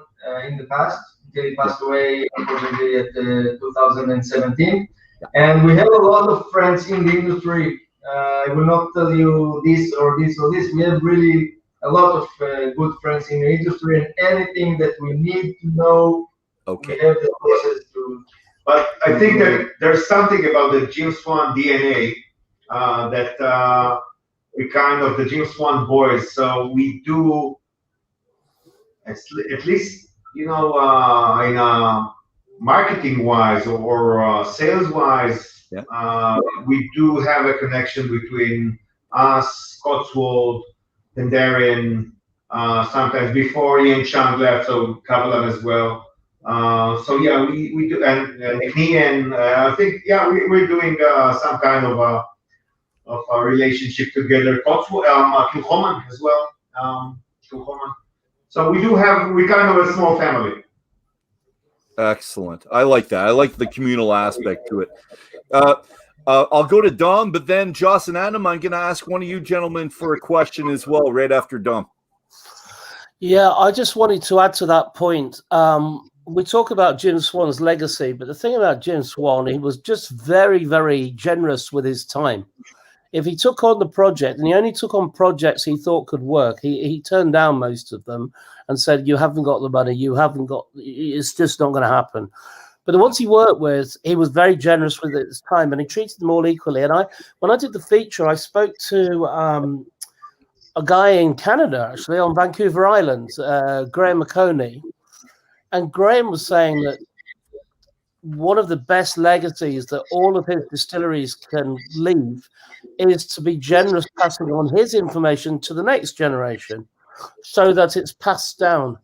in the past. He passed away unfortunately at 2017. And we have a lot of friends in the industry. I will not tell you this or this or this. We have really a lot of good friends in the industry, and anything that we need to know, we have the process to. But I think that there's something about the Jim Swan DNA that we kind of the Jim Swan boys. So we do at least in marketing wise or sales wise. We do have a connection between us, Cotswold, Pendarian, sometimes before Ian Chang left, so Kavalan as well. We do, and I think we're doing some kind of our relationship together. Kilchoman as well. Kilchoman. So we kind of a small family. Excellent. I like that. I like the communal aspect to it. I'll go to Dom, but then Joss and Adam, I'm going to ask one of you gentlemen for a question as well, right after Dom. Yeah, I just wanted to add to that point. We talk about Jim Swan's legacy, but the thing about Jim Swan, he was just very, very generous with his time. If he took on the project, and he only took on projects he thought could work, he turned down most of them and said, you haven't got the money, it's just not going to happen. But the ones he worked with, he was very generous with his time, and he treated them all equally. And when I did the feature, I spoke to a guy in Canada, actually, on Vancouver Island, Graham McConey. And Graham was saying that one of the best legacies that all of his distilleries can leave is to be generous passing on his information to the next generation so that it's passed down.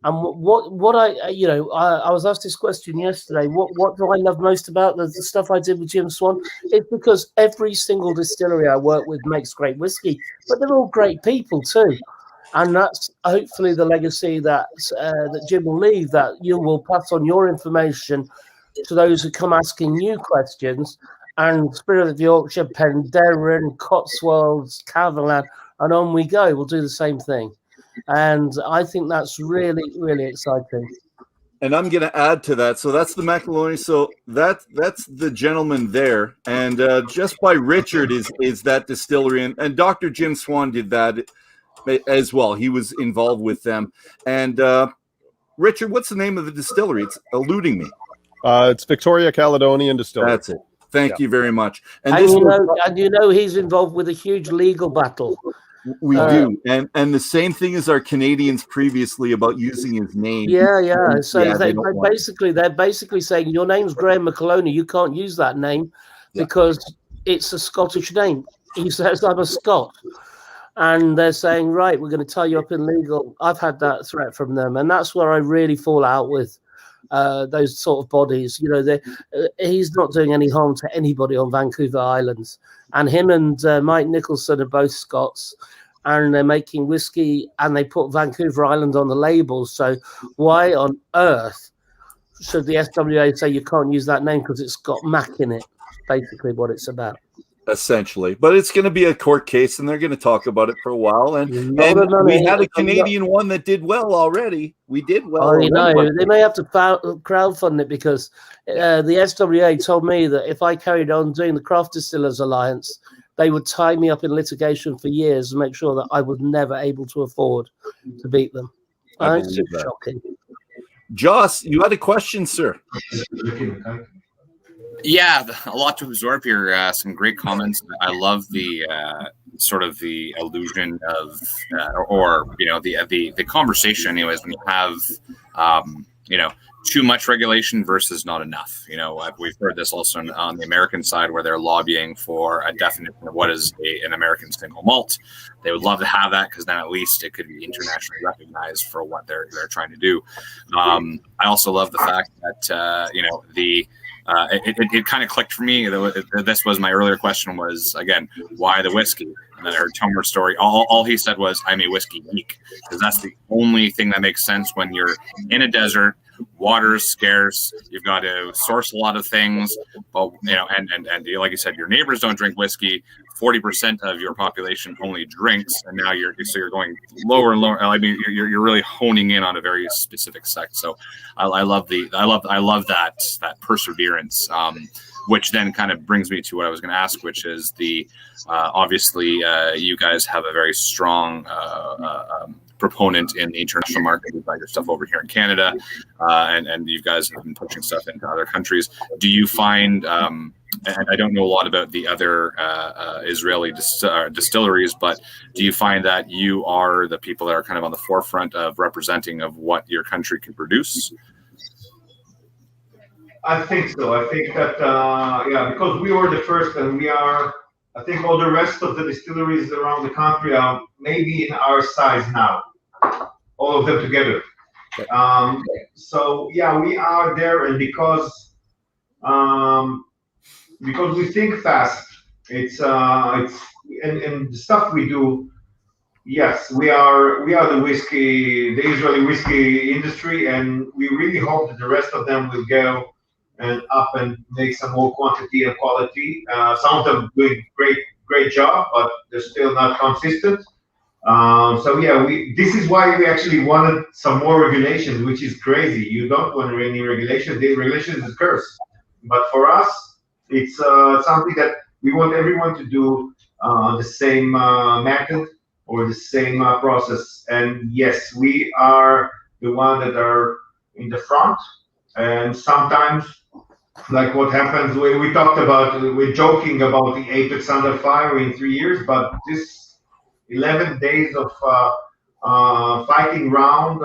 And what I was asked this question yesterday, what do I love most about the stuff I did with Jim Swan? It's because every single distillery I work with makes great whiskey, but they're all great people too. And that's hopefully the legacy that Jim will leave, that you will pass on your information to those who come asking you questions. And Spirit of Yorkshire, Penderyn, Cotswolds, Cavalan, and on we go. We'll do the same thing. And I think that's really, really exciting. And I'm going to add to that. So that's the McAloony. So that's the gentleman there. And just by Richard is that distillery. And Dr. Jim Swan did that as well. He was involved with them. And Richard, what's the name of the distillery? It's eluding me. It's Victoria Caledonian Distillery. That's it. Thank you very much. And you know he's involved with a huge legal battle. We do. And the same thing as our Canadians previously about using his name. Yeah. So they're basically saying your name's Graham McAloony. You can't use that name because it's a Scottish name. He says, I'm a Scot. And they're saying, right, we're going to tie you up in legal. I've had that threat from them. And that's where I really fall out with those sort of bodies. You know, he's not doing any harm to anybody on Vancouver Islands. And him and Mike Nicholson are both Scots, and they're making whiskey, and they put Vancouver Island on the label. So why on earth should the SWA say you can't use that name because it's got Mac in it? Basically what it's about. Essentially, but it's going to be a court case, and they're going to talk about it for a while. And we had a Canadian one that did well already. We did well. Oh, you know, they may have to crowdfund it because the SWA told me that if I carried on doing the Craft Distillers Alliance, they would tie me up in litigation for years and make sure that I was never able to afford to beat them. It's just shocking. Joss, you had a question, sir. Yeah, a lot to absorb here. Some great comments. I love the sort of the illusion of, the conversation. Anyways, when you have, too much regulation versus not enough. You know, we've heard this also on the American side where they're lobbying for a definition of what is an American single malt. They would love to have that because then at least it could be internationally recognized for what they're trying to do. I also love the fact that it kind of clicked for me. This was my earlier question was, again, why the whiskey? And then I heard Tomer's story. All he said was, I'm a whiskey geek, because that's the only thing that makes sense when you're in a desert, water is scarce, you've got to source a lot of things, but and like you said, your neighbors don't drink whiskey, 40% of your population only drinks, and now you're going lower and lower. I mean, you're really honing in on a very specific sect. So I love that perseverance, which then kind of brings me to what I was going to ask, which is obviously you guys have a very strong proponent in the international market. You've got your stuff over here in Canada, and you guys have been pushing stuff into other countries. Do you find, and I don't know a lot about the other Israeli distilleries, but do you find that you are the people that are kind of on the forefront of representing of what your country can produce? I think so. I think that, because we were the first, and we are, I think all the rest of the distilleries around the country are maybe in our size now, all of them together. So yeah, we are there, and because we think fast, it's and the stuff we do. Yes, we are the Israeli whiskey industry, and we really hope that the rest of them will go and up and make some more quantity and quality. Some of them doing great job, but they're still not consistent. So yeah, this is why we actually wanted some more regulations, which is crazy. You don't want any regulations. The regulations is a curse. But for us, it's something that we want everyone to do the same method or the same process. And yes, we are the one that are in the front. And sometimes, like what happens, we talked about, we're joking about the Apex Under Fire in 3 years, but this 11 days of fighting round,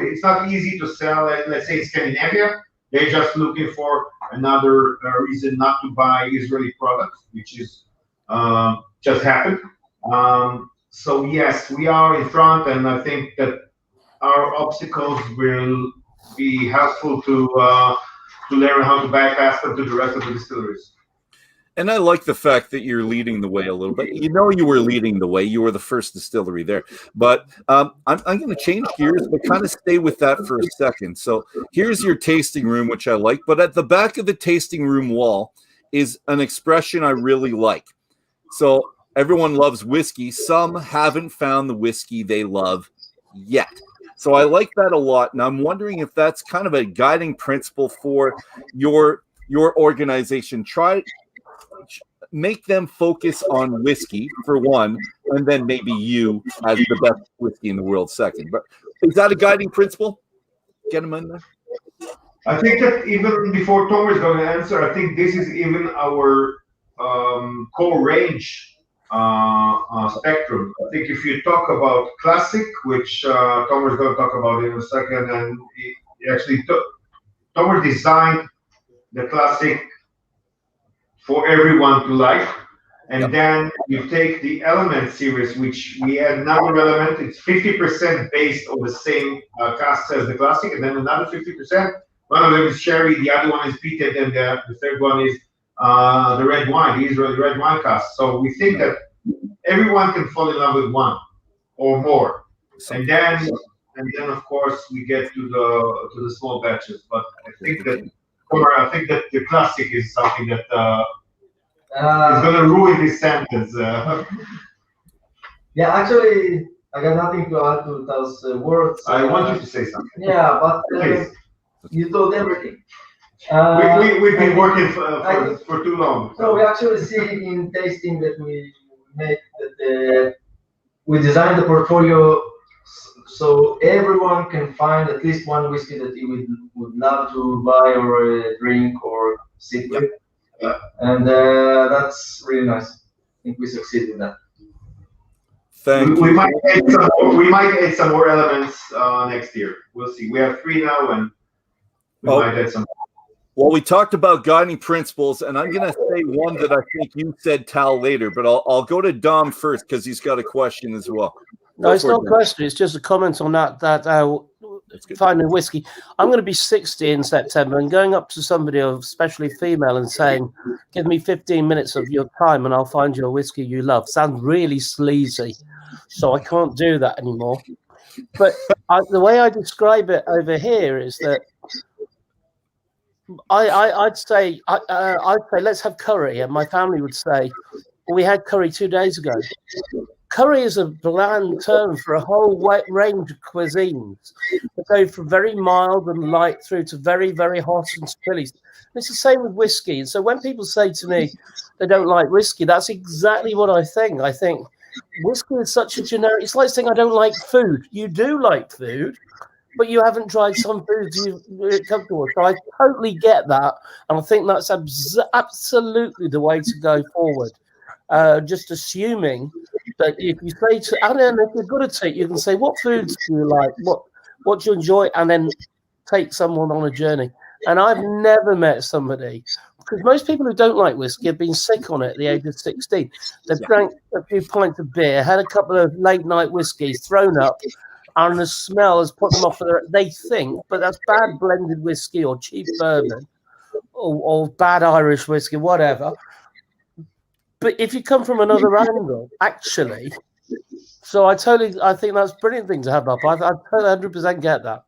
it's not easy to sell, let's say in Scandinavia. They're just looking for another reason not to buy Israeli products, which is just happened. So yes, we are in front, and I think that our obstacles will be helpful to learn how to bypass them to the rest of the distilleries. And I like the fact that you're leading the way a little bit. You know, you were leading the way. You were the first distillery there. But I'm going to change gears, but kind of stay with that for a second. So here's your tasting room, which I like. But at the back of the tasting room wall is an expression I really like. So everyone loves whiskey. Some haven't found the whiskey they love yet. So I like that a lot. And I'm wondering if that's kind of a guiding principle for your organization. Make them focus on whiskey for one, and then maybe you as the best whiskey in the world second. But is that a guiding principle? Get them in there. I think that even before Tomer is going to answer, I think this is even our core range spectrum. I think if you talk about classic, which Tomer is going to talk about in a second, and he actually Tomer designed the classic for everyone to like, and then you take the element series, which we add another element. It's 50% based on the same cask as the classic, and then another 50%. One of them is sherry, the other one is peated, and the third one is the red wine, the Israeli red wine cask. So we think that everyone can fall in love with one or more, and then of course we get to the small batches. But I think that the classic is something that is going to ruin this sentence. Yeah, actually, I got nothing to add to those words. I want you to say something. Yeah, but you told everything. We've been working for too long. So we actually see in tasting that we make that we designed the portfolio so everyone can find at least one whiskey that he would love to buy or drink or sit with. And that's really nice. I think we succeeded in that. We might add some more elements next year. We'll see. We have 3 now, and we might add some. Well, we talked about guiding principles, and I'm going to say one that I think you said, Tal, later, but I'll go to Dom first because he's got a question as well. No, it's not a question. It's just a comment on that finding whiskey. I'm going to be 60 in September, and going up to somebody, especially female, and saying, give me 15 minutes of your time and I'll find you a whiskey you love, sounds really sleazy. So I can't do that anymore. But the way I describe it over here is that I'd say, let's have curry. And my family would say, well, we had curry 2 days ago. Curry is a bland term for a whole range of cuisines that go from very mild and light through to very, very hot and chilly. It's the same with whiskey. And so when people say to me they don't like whiskey, that's exactly what I think. I think whiskey is such a generic. It's like saying I don't like food. You do like food, but you haven't tried some foods you're comfortable with. So I totally get that, and I think that's absolutely the way to go forward. Just assuming that if you say to, and then if you're good at it, you can say, what foods do you like? What do you enjoy? And then take someone on a journey. And I've never met somebody, because most people who don't like whiskey have been sick on it at the age of 16. They've drank a few pints of beer, had a couple of late night whiskeys, thrown up, and the smell has put them off. They think, but that's bad blended whiskey or cheap bourbon or bad Irish whiskey, whatever. But if you come from another angle, actually, so I think that's a brilliant thing to have up. I totally 100% get that.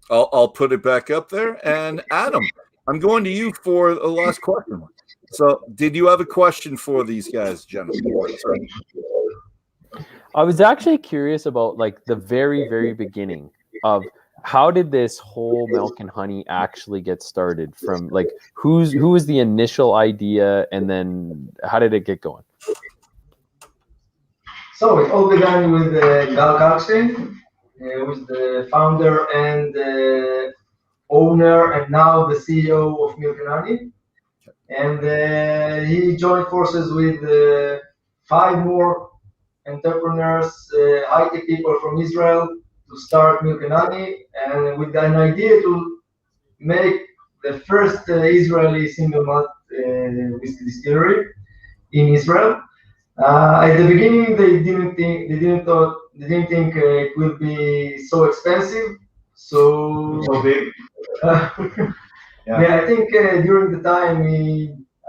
I'll put it back up there. And Adam, I'm going to you for the last question. So, did you have a question for these guys, gentlemen? Sorry. I was actually curious about like the very, very beginning of how did this whole milk and honey actually get started? From like who was the initial idea, and then how did it get going? So it all began with Gal Kalkstein, who is the founder and owner, and now the CEO of Milk and Honey. And he joined forces with 5 more entrepreneurs, high-tech people from Israel, to start Milk and Honey, and with an idea to make the first Israeli single malt whiskey distillery in Israel. At the beginning, they didn't think it will be so expensive. So big. Yeah, I think during the time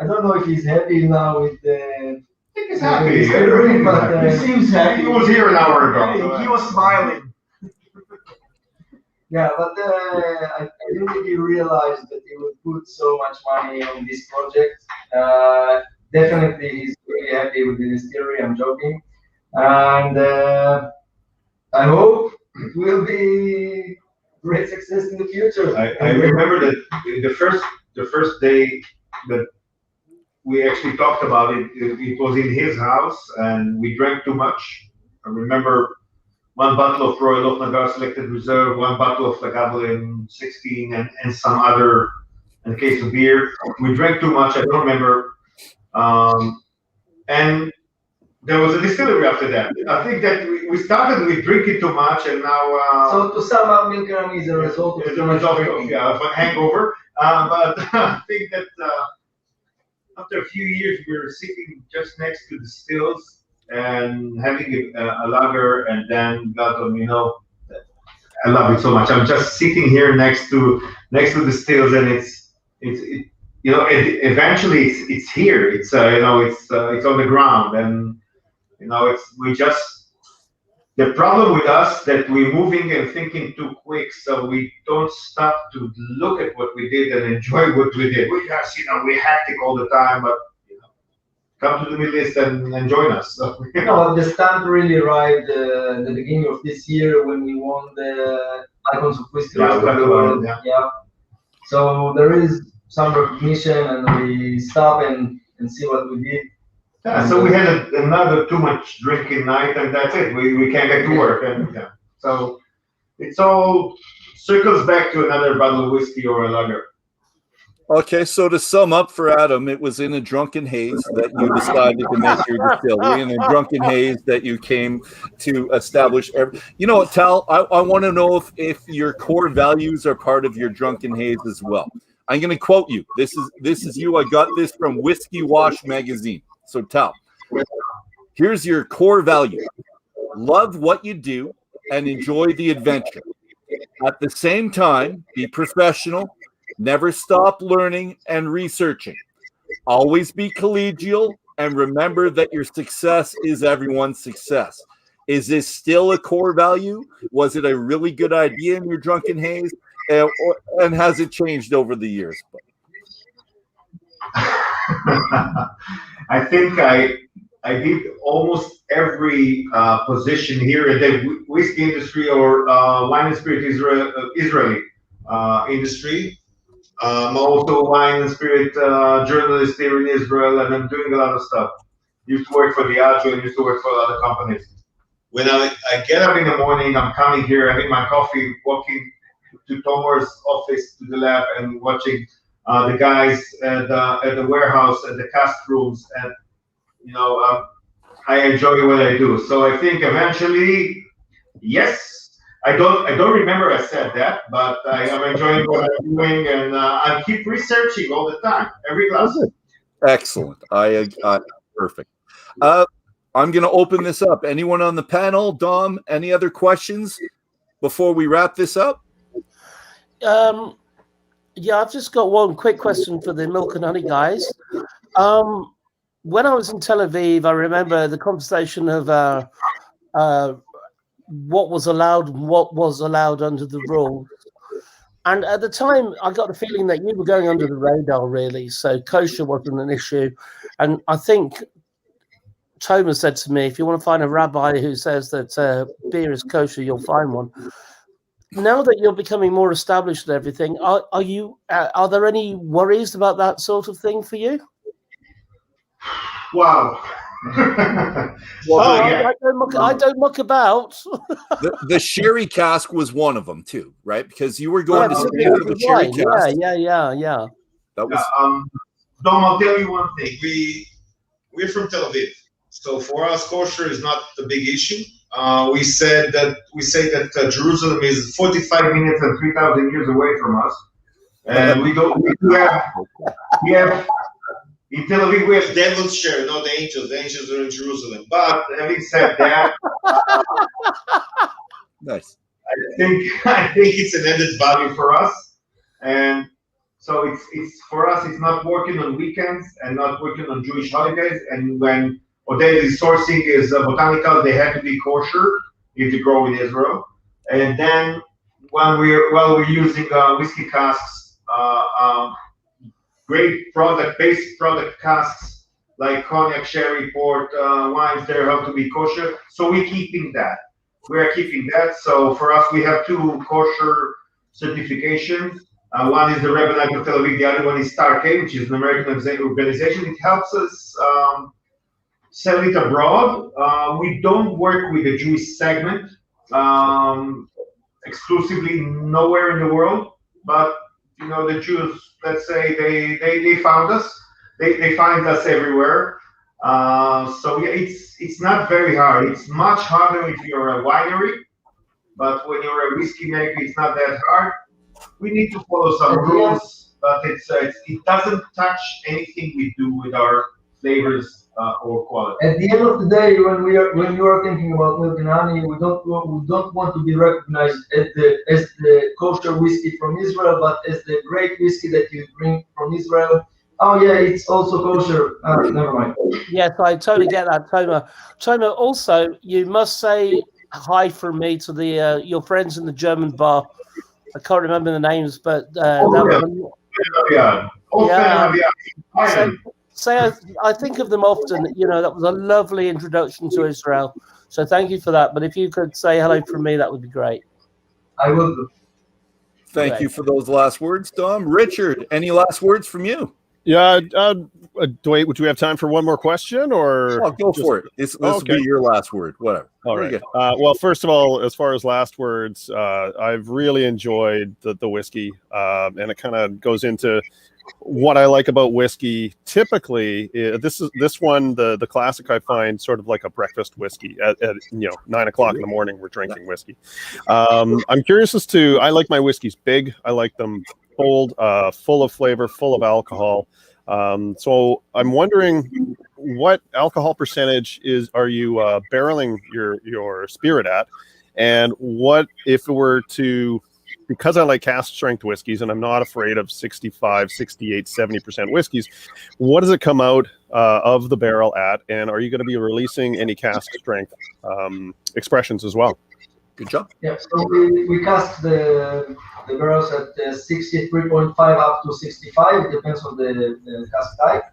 I don't know if he's happy now with the. I think he's happy. But, He seems happy. He was here an hour ago. He was smiling. Yeah, but I didn't really realize that he would put so much money on this project. Definitely, he's really happy with the distillery. I'm joking, and I hope it will be great success in the future. I remember that the first day that we actually talked about it, it was in his house, and we drank too much. I remember 1 bottle of Royal Nagar Selected Reserve, 1 bottle of Lagavulin 16, and some other, and a case of beer. We drank too much. I don't remember. And there was a distillery after that. I think that we started with drinking too much, and now. So to sum up, Milk and Honey is a result of of a hangover. But I think that after a few years, we were sitting just next to the stills and having a lager, and then got on. I love it so much. I'm just sitting here next to the stills, and eventually it's here. It's it's on the ground, and the problem with us that we're moving and thinking too quick, so we don't stop to look at what we did and enjoy what we did. We're hectic all the time, but come to the Middle East and join us. So, the stamp really arrived the beginning of this year when we won the Icons of Whiskey. Yeah. So there is some recognition, and we stop and see what we did. Yeah, so we had another too much drinking night, and that's it. We can't get to work, and so it's all circles back to another bottle of whiskey or a lager. Okay, so to sum up for Adam, it was in a drunken haze that you decided to make your distillery, and in a drunken haze that you came to establish. You know what, Tal? I want to know if your core values are part of your drunken haze as well. I'm going to quote you. This is you. I got this from Whiskey Wash magazine. So Tal, here's your core value: love what you do and enjoy the adventure. At the same time, be professional. Never stop learning and researching. Always be collegial, and remember that your success is everyone's success. Is this still a core value? Was it a really good idea in your drunken haze? And has it changed over the years? I think I did almost every position here in the whiskey industry or wine and spirit Israeli industry. I'm also a wine and spirit journalist here in Israel, and I'm doing a lot of stuff. Used to work for the IWJ and used to work for other companies. When I get up in the morning, I'm coming here, having my coffee, walking to Tomar's office, to the lab, and watching the guys at the warehouse, at the cast rooms, and I enjoy what I do. So I think eventually, yes. I don't remember I said that, but I am enjoying what I'm doing, and I keep researching all the time, every class. Excellent. Perfect. I'm going to open this up. Anyone on the panel? Dom, any other questions before we wrap this up? Yeah, I've just got one quick question for the Milk and Honey guys. when I was in Tel Aviv, I remember the conversation of what was allowed and what was allowed under the rules. And at the time, I got the feeling that you were going under the radar, really. So kosher wasn't an issue. And I think Thomas said to me, if you want to find a rabbi who says that beer is kosher, you'll find one. Now that you're becoming more established and everything, are there any worries about that sort of thing for you? Wow. I don't muck about. The sherry cask was one of them too, right? Because you were going to stay with the sherry cask. Yeah. That was. Dom, I'll tell you one thing. We're from Tel Aviv, so for us, kosher is not the big issue. We say that Jerusalem is 45 minutes and 3,000 years away from us, and we have. In Tel Aviv, we have devil's share, not the angels. The angels are in Jerusalem. But having said that, nice. I think it's an added value for us, and so it's for us. It's not working on weekends and not working on Jewish holidays. And when daily sourcing is botanical, they have to be kosher if you grow in Israel. And then while we're using whiskey casks. Great basic product casks like cognac, sherry, port, wines, they have to be kosher. So we're keeping that. So for us, we have 2 kosher certifications. One is the Rebbe of Tel Aviv, the other one is Starkey, which is an American organization. It helps us sell it abroad. We don't work with the Jewish segment exclusively nowhere in the world, but the Jews, let's say they found us. They find us everywhere. So yeah, it's not very hard. It's much harder if you're a winery, but when you're a whiskey maker, it's not that hard. We need to follow some rules, but it doesn't touch anything we do with our flavors or quality. At the end of the day, when you are thinking about milk and honey, we don't want to be recognized as the kosher whiskey from Israel, but as the great whiskey that you bring from Israel. Oh yeah, it's also kosher. Never mind. Yes, I totally get that, Toma. Toma, also, you must say hi from me to the your friends in the German bar. I can't remember the names, but I think of them often. That was a lovely introduction to Israel. So thank you for that. But if you could say hello from me, that would be great. I will do. Thank you for those last words, Dom. Richard, any last words from you? Yeah, Dwight, would you have time for one more question, or go for it? This will be your last word. Whatever. All right. Well, first of all, as far as last words, I've really enjoyed the whiskey, and it kind of goes into what I like about whiskey. Typically, this one, the classic, I find sort of like a breakfast whiskey. At 9 o'clock in the morning, we're drinking whiskey. I'm curious as to, I like my whiskeys big. I like them bold, full of flavor, full of alcohol. So I'm wondering, what alcohol percentage are you barreling your spirit at, and what if it were to, because I like cask strength whiskeys and I'm not afraid of 65, 68, 70% whiskeys, what does it come out of the barrel at, and are you going to be releasing any cask strength expressions as well? Good job. Yeah, so we cask the barrels at 63.5 up to 65. It depends on the cask type.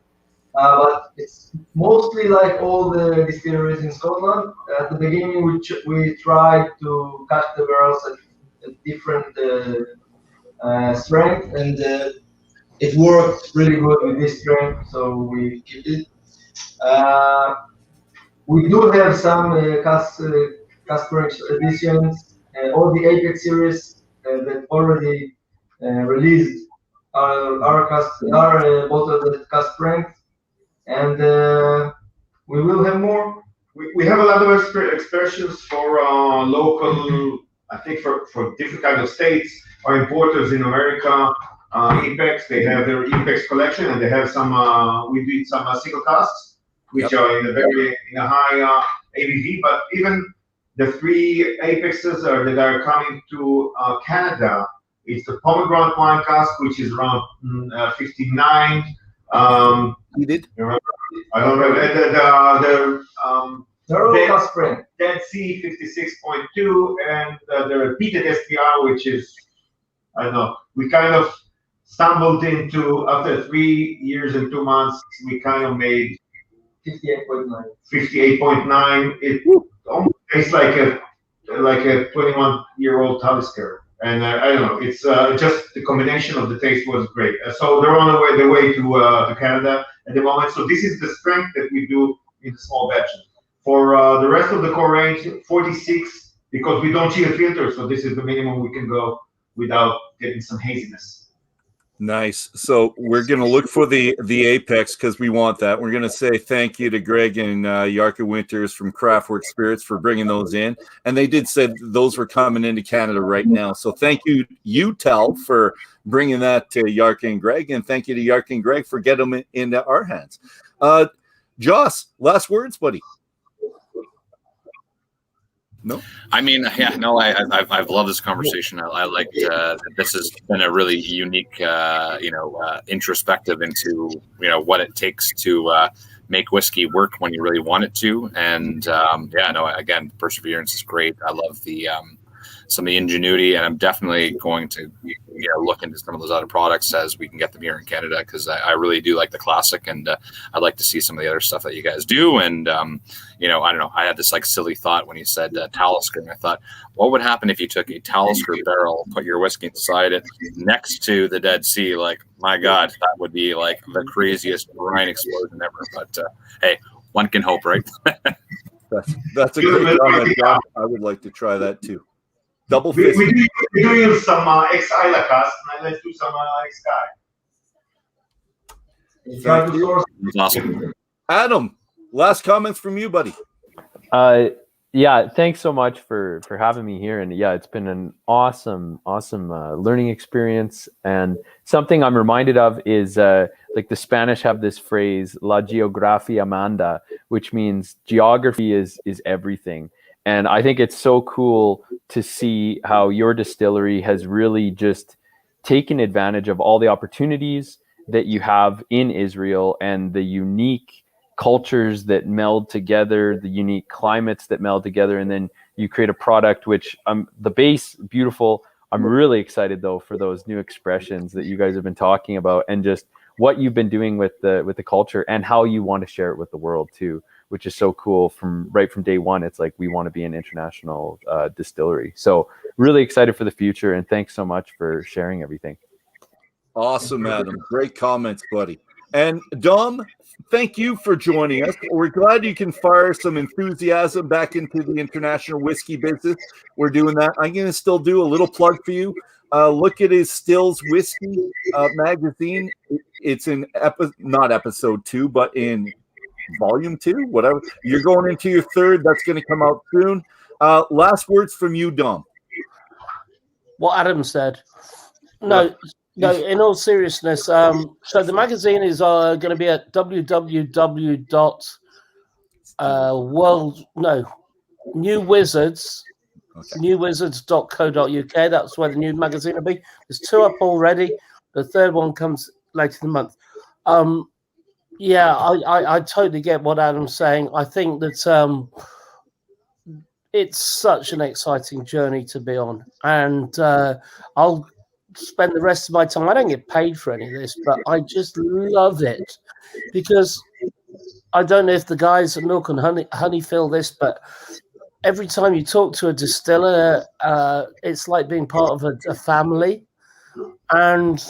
But it's mostly like all the distilleries in Scotland. At the beginning, we tried to cask the barrels at different strength, and it worked really good with this strength, so we keep it. We do have some cask editions. All the Apex series that already released our bottled at cask strength, and we will have more. We have a lot of expressions for local, I think for different kinds of states. Our importers in America, Apex, they have their Apex collection, and they have some. We did some single casks, which are in a high ABV. But even the 3 Apexes that are coming to Canada, it's the pomegranate wine cask, which is around 59. You did? Remember? I don't remember The Roca Spring. Dead Sea 56.2 and the repeated SPR, which is, I don't know, we kind of stumbled into, after 3 years and 2 months, we kind of made 58.9. 58.9. It almost tastes like a 21-year-old Talisker. And I don't know, it's just the combination of the taste was great. So they're on the way to Canada at the moment. So this is the strength that we do in small batches. For the rest of the core range, 46, because we don't chill filter. So this is the minimum we can go without getting some haziness. Nice. So we're going to look for the apex because we want that. We're going to say thank you to Greg and Yarka Winters from Craftwork Spirits for bringing those in. And they did say those were coming into Canada right now. So thank you, Tal, for bringing that to Yarka and Greg. And thank you to Yarka and Greg for getting them into our hands. Joss, last words, buddy. No, I mean, yeah, no, I've loved this conversation. I like this has been a really unique, introspective into what it takes to make whiskey work when you really want it to. And again, perseverance is great. I love the some of the ingenuity, and I'm definitely going to look into some of those other products as we can get them here in Canada, because I really do like the classic, and I'd like to see some of the other stuff that you guys do. And I don't know, I had this like silly thought when you said Talisker, and I thought, what would happen if you took a Talisker barrel, put your whiskey inside it next to the Dead Sea? Like, my God, that would be like the craziest brine explosion ever. But hey, one can hope, right? That's a great comment, John. I would like to try that too. Double fist. We're doing some ex-Isla cast, and let's do some ex-Sky. Awesome. Adam, last comments from you, buddy. Yeah, thanks so much for having me here. And yeah, it's been an awesome learning experience. And something I'm reminded of is like the Spanish have this phrase, la geografía manda, which means geography is everything. And I think it's so cool to see how your distillery has really just taken advantage of all the opportunities that you have in Israel and the unique cultures that meld together, the unique climates that meld together. And then you create a product which the base, beautiful. I'm really excited though for those new expressions that you guys have been talking about, and just what you've been doing with the culture and how you want to share it with the world too, which is so cool. From day one, it's like we want to be an international distillery. So really excited for the future, and thanks so much for sharing everything. Awesome, Adam. Great comments, buddy. And Dom, thank you for joining us. We're glad you can fire some enthusiasm back into the international whiskey business. We're doing that. I'm going to still do a little plug for you. Look at his Stills Whiskey magazine. It's in not episode 2, but in volume 2, whatever. You're going into your 3rd. That's going to come out soon. Last words from you, Dom. What Adam said. No, in all seriousness, so the magazine is going to be at newwizards.co.uk. That's where the new magazine will be. There's 2 up already. The 3rd one comes later in the month. I totally get what Adam's saying. I think that it's such an exciting journey to be on, and I'll spend the rest of my time. I don't get paid for any of this, but I just love it, because I don't know if the guys at Milk and Honey feel this, but every time you talk to a distiller, it's like being part of a family. And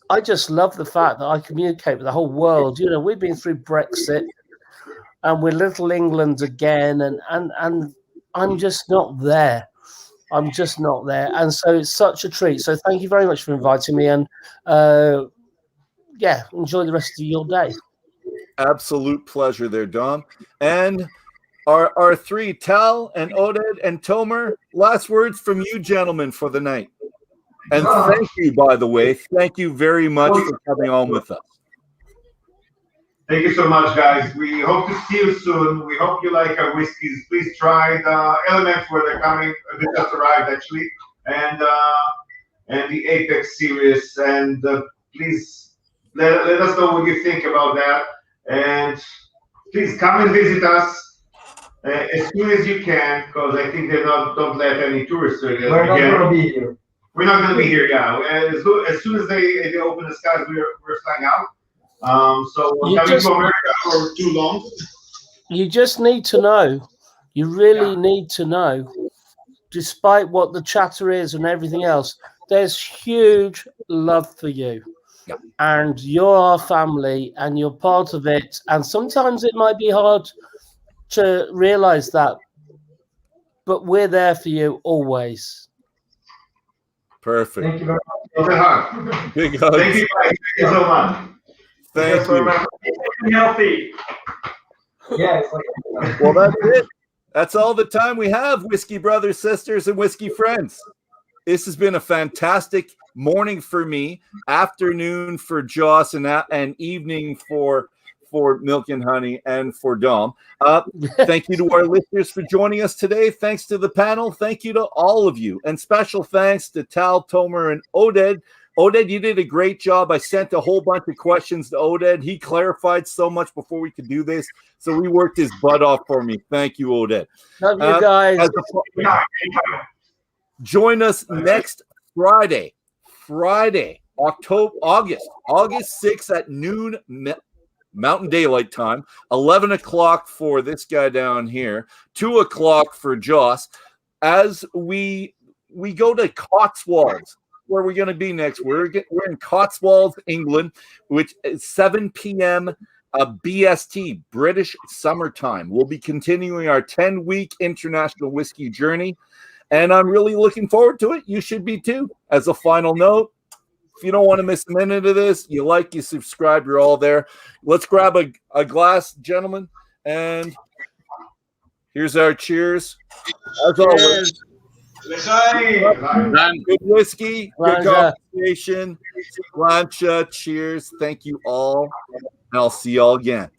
I just love the fact that I communicate with the whole world. We've been through Brexit, and we're little England again, and I'm just not there. I'm just not there. And so it's such a treat. So thank you very much for inviting me, and enjoy the rest of your day. Absolute pleasure there, Dom. And our 3, Tal and Oded and Tomer, last words from you gentlemen for the night. And thank you, by the way. Thank you very much for coming on with us. Thank you so much, guys. We hope to see you soon. We hope you like our whiskeys. Please try the Elements where they're coming. They just arrived, actually. And the Apex series. And please let us know what you think about that. And please come and visit us as soon as you can, because I think they don't let any tourists We're not going to be here. We're not going to be here, yeah. As soon as they open the skies, we're flying out. So You coming just- to America for too long. You just need to know. You really need to know, despite what the chatter is and everything else, there's huge love for you. Yeah. And you're our family and you're part of it. And sometimes it might be hard to realize that, but we're there for you always. Perfect. Thank you very It's a hug. Big hugs. Thank you so much. Thank you. Stay healthy. much. Yeah, it's like Well, that's it. That's all the time we have, whiskey brothers, sisters, and whiskey friends. This has been a fantastic morning for me, afternoon for Joss, and evening for Milk and Honey and for Dom. Thank you to our listeners for joining us today. Thanks to the panel. Thank you to all of you. And special thanks to Tal, Tomer, and Oded. Oded, you did a great job. I sent a whole bunch of questions to Oded. He clarified so much before we could do this. So we worked his butt off for me. Thank you, Oded. Love you guys. Join us next Friday, August 6th at noon Mountain Daylight Time, 11 o'clock for this guy down here, 2 o'clock for Joss, as we go to Cotswolds, where we're going to be next. We're in Cotswolds, England, which is 7 p.m. BST, British Summertime. We'll be continuing our 10-week international whiskey journey, and I'm really looking forward to it. You should be too. As a final note, if you don't want to miss a minute of this, you like, you subscribe, you're all there. Let's grab a glass, gentlemen, and here's our cheers. As always, good whiskey, good conversation. Plancha, cheers. Thank you all, and I'll see y'all again.